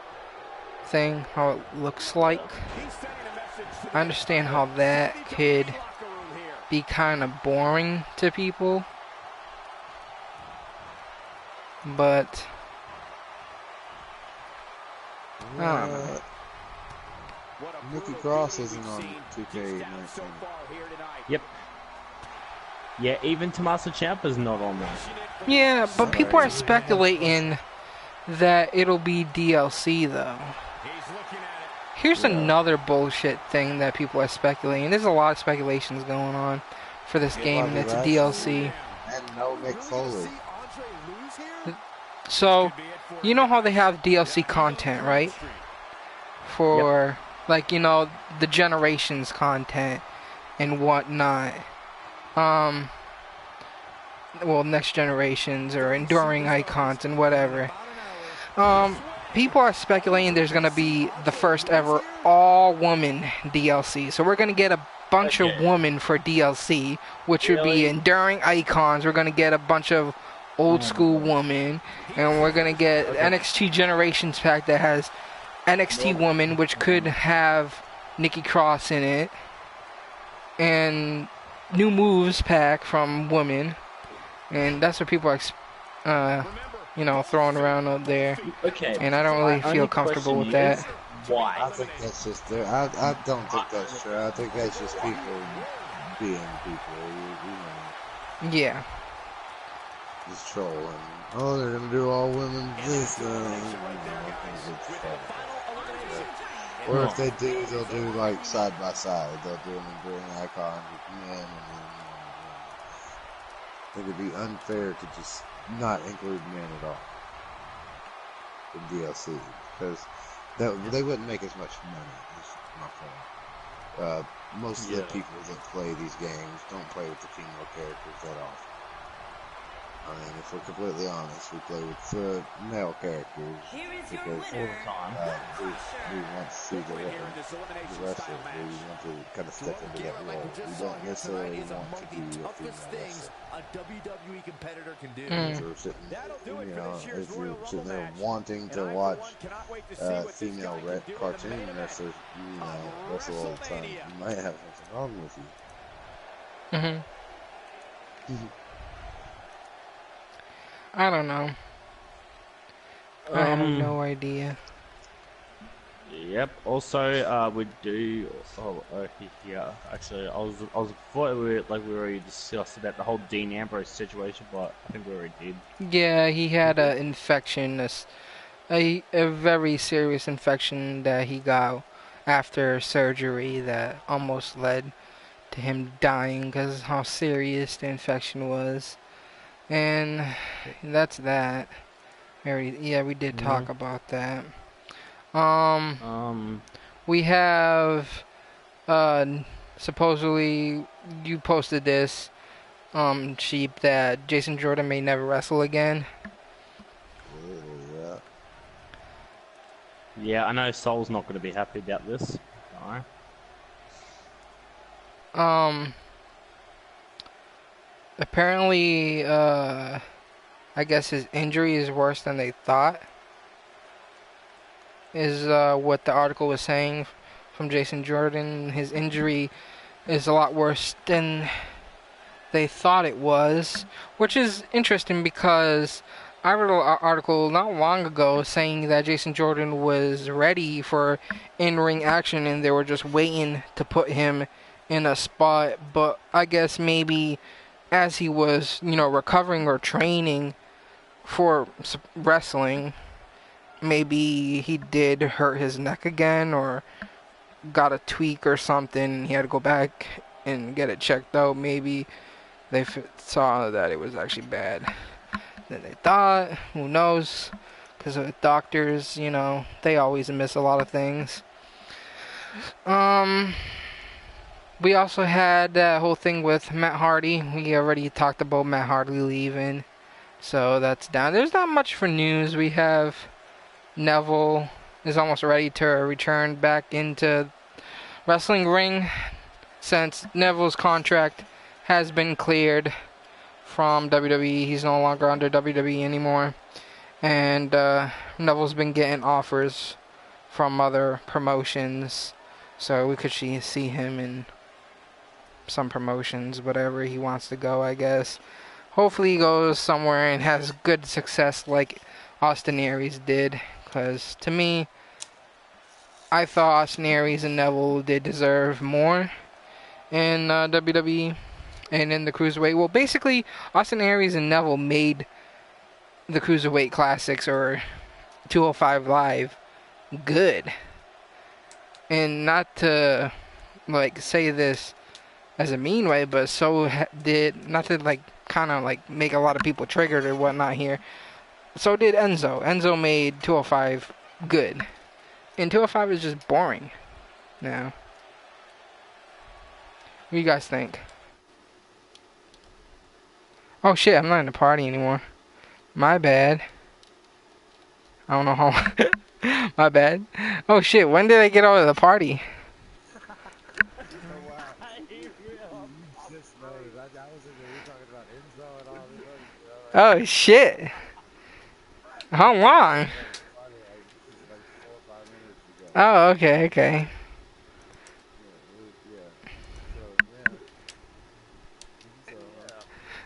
thing, how it looks like. I understand how that could be kind of boring to people, but I don't know. Nikki Cross isn't on 2K19. Yep. Yeah, even Tommaso Ciampa's not on there. Yeah, but people are speculating that it'll be DLC though. Here's another bullshit thing that people are speculating. There's a lot of speculations going on for this game, and it's a DLC. And no Mick Foley. So, you know how they have DLC content, right? For, the Generations content and whatnot. Next Generations or Enduring Icons and whatever. People are speculating there's going to be the first ever all-woman DLC. So we're going to get a bunch of women for DLC, which would be Enduring Icons. We're going to get a bunch of old-school women. And we're going to get NXT Generations pack that has NXT women, which could have Nikki Cross in it. And new moves pack from women. And that's what people are throwing around up there. Okay. And I don't really feel comfortable with that. Why? I think that's just I don't think that's true. I think that's just people being people, Yeah. Just trolling. Oh, they're gonna do all women this. Or if they do, they'll do like side by side. They'll do an Enduring Icon with men. I think it'd be unfair to just not include men at all in DLC because they wouldn't make as much money. Is my point. Most of the people that play these games don't play with the female characters that often. I mean, if we're completely honest, we play with male characters because all the time. We want to see the wrestler. We want to kind of step into that role. We don't necessarily want to be a female wrestler. A WWE competitor can do. If you're sitting there wanting to watch female cartoon wrestlers, wrestle all the time, you might have something wrong with you. I don't know. I have no idea. Yep. Also, we do. Yeah. Actually, I was thought we already discussed about the whole Dean Ambrose situation, but I think we already did. Yeah, he had an infection, a very serious infection that he got after surgery that almost led to him dying because how serious the infection was. And that's that. We did talk about that. We have supposedly you posted this Sheep that Jason Jordan may never wrestle again. Yeah. Yeah, I know Soul's not going to be happy about this. Apparently, I guess his injury is worse than they thought. Is what the article was saying from Jason Jordan. His injury is a lot worse than they thought it was, which is interesting because I read an article not long ago saying that Jason Jordan was ready for in-ring action and they were just waiting to put him in a spot. But I guess maybe as he was, recovering or training for wrestling, maybe he did hurt his neck again or got a tweak or something. He had to go back and get it checked out. Maybe they saw that it was actually bad than they thought. Who knows? Because doctors, they always miss a lot of things. We also had that whole thing with Matt Hardy. We already talked about Matt Hardy leaving. So that's down. There's not much for news. We have Neville is almost ready to return back into wrestling ring since Neville's contract has been cleared from WWE. He's no longer under WWE anymore. And Neville's been getting offers from other promotions. So we could see him in some promotions, whatever he wants to go, I guess. Hopefully he goes somewhere and has good success like Austin Aries did. Because to me, I thought Austin Aries and Neville did deserve more in WWE and in the Cruiserweight. Well, basically, Austin Aries and Neville made the Cruiserweight Classics or 205 Live good. And not to, say this as a mean way, but so did, not to, make a lot of people triggered or whatnot here. So did Enzo. Enzo made 205 good. And 205 is just boring now. What do you guys think? Oh shit, I'm not in the party anymore. My bad. I don't know how. My bad. Oh shit, when did I get out of the party? Oh shit. How long? Oh, okay.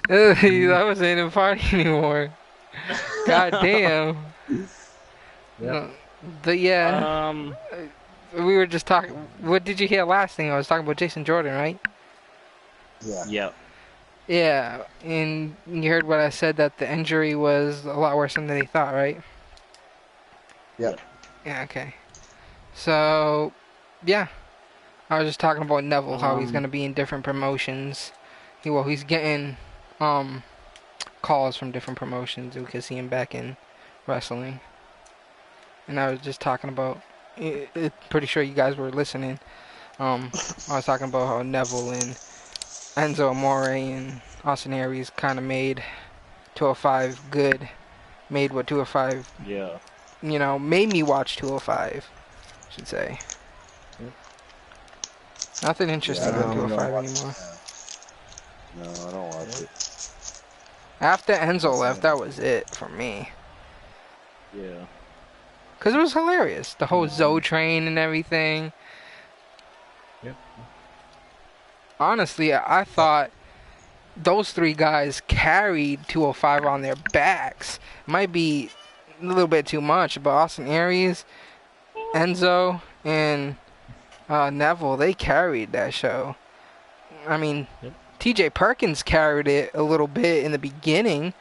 I wasn't in the party anymore. God damn. Yep. We were just talking. What did you hear last thing? I was talking about Jason Jordan, right? Yeah. Yep. Yeah, and you heard what I said, that the injury was a lot worse than they thought, right? Yep. Yeah, okay. So, yeah. I was just talking about Neville, how he's going to be in different promotions. He's getting calls from different promotions. We could see him back in wrestling. And I was just talking about, pretty sure you guys were listening. I was talking about how Neville and Enzo Amore and Austin Aries kind of made 205 good. Made what 205, made me watch 205, I should say. Nothing interesting on 205 anymore. No, I don't watch it. After Enzo left, that was it for me. Yeah. Because it was hilarious. The whole Zoe train and everything. Yep. Honestly, I thought those three guys carried 205 on their backs. Might be a little bit too much, but Austin Aries, Enzo and Neville, they carried that show. I mean, TJ Perkins carried it a little bit in the beginning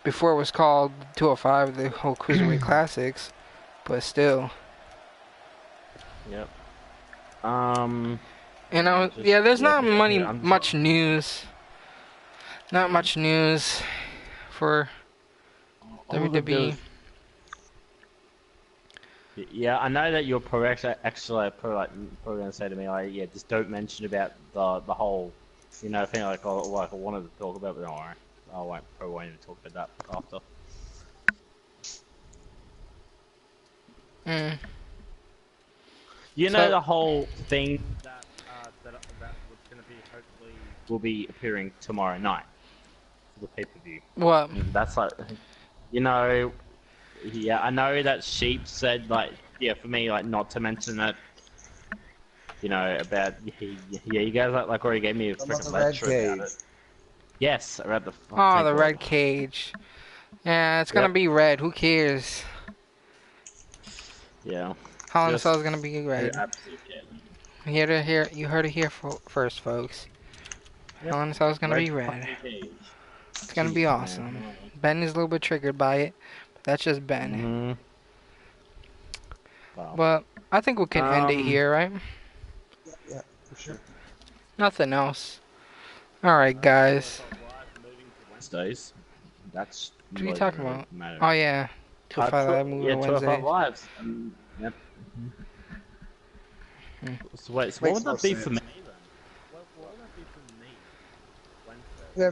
before it was called 205, the whole Cruiserweight Classics, but still. Yep. There's not much news. Not much news for WWE. Yeah, I know that your actually probably going to say to me, like, yeah, just don't mention about the whole, thing like I wanted to talk about, but don't worry. Probably won't even talk about that after. The whole thing that was going to be, hopefully, will be appearing tomorrow night for the pay-per-view. What? And that's like, yeah, I know that Sheep said, like, yeah, for me, like, not to mention it, about, you guys, like already gave me a freaking lecture about it. Yes, I read the... the red cage. Yeah, it's gonna be red, who cares? Yeah. Hell in a Cell is gonna be red. You heard it here first, folks. Hell in a Cell is gonna be red. It's gonna be awesome. Man. Ben is a little bit triggered by it, but that's just Ben. Wow. But I think we can end it here, right? Yeah, for sure. Nothing else. Alright, guys. Wednesdays. That's what are you talking about? Oh, yeah. 205 Live moving to Wednesdays. 205 Lives. Yep. So wait, so what would that be for me then? What would that be for me?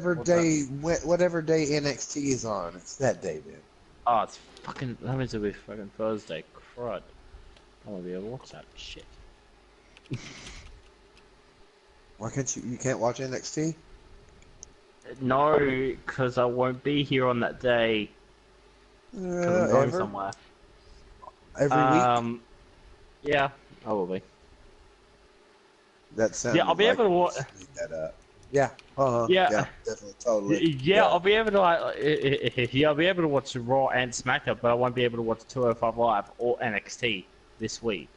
Wednesday. Whatever day NXT is on, it's that day then. Oh, it's fucking, that means it'll be fucking Thursday. Crud. I won't be able to watch that shit. Why can't you can't watch NXT? No, because I won't be here on that day. Because I'm going somewhere. Every week? Yeah, I will be. That sounds I'll be able to watch. Yeah. Yeah, definitely, totally. Yeah, I'll be able to I'll be able to watch Raw and SmackDown, but I won't be able to watch 205 Live or NXT this week.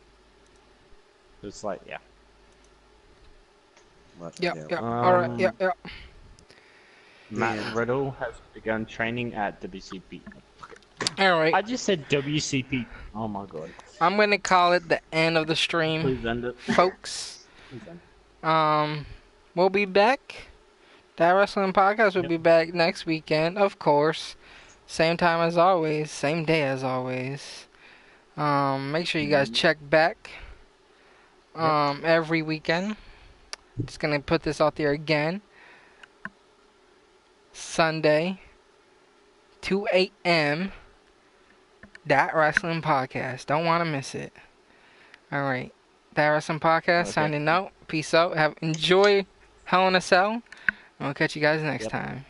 It's like, yeah. Alright, yeah. Matt Riddle has begun training at WCP. Alright. I just said WCP. Oh my god. I'm gonna call it the end of the stream. Please end it. Folks. We'll be back. Dat Wrasslin Podcast will be back next weekend, of course. Same time as always. Same day as always. Make sure you guys check back. Every weekend. Just gonna put this out there again. Sunday, 2 a.m. Dat Wrasslin Podcast. Don't want to miss it. Alright. Dat Wrasslin Podcast signing out. Peace out. Enjoy Hell in a Cell. And we'll catch you guys next time.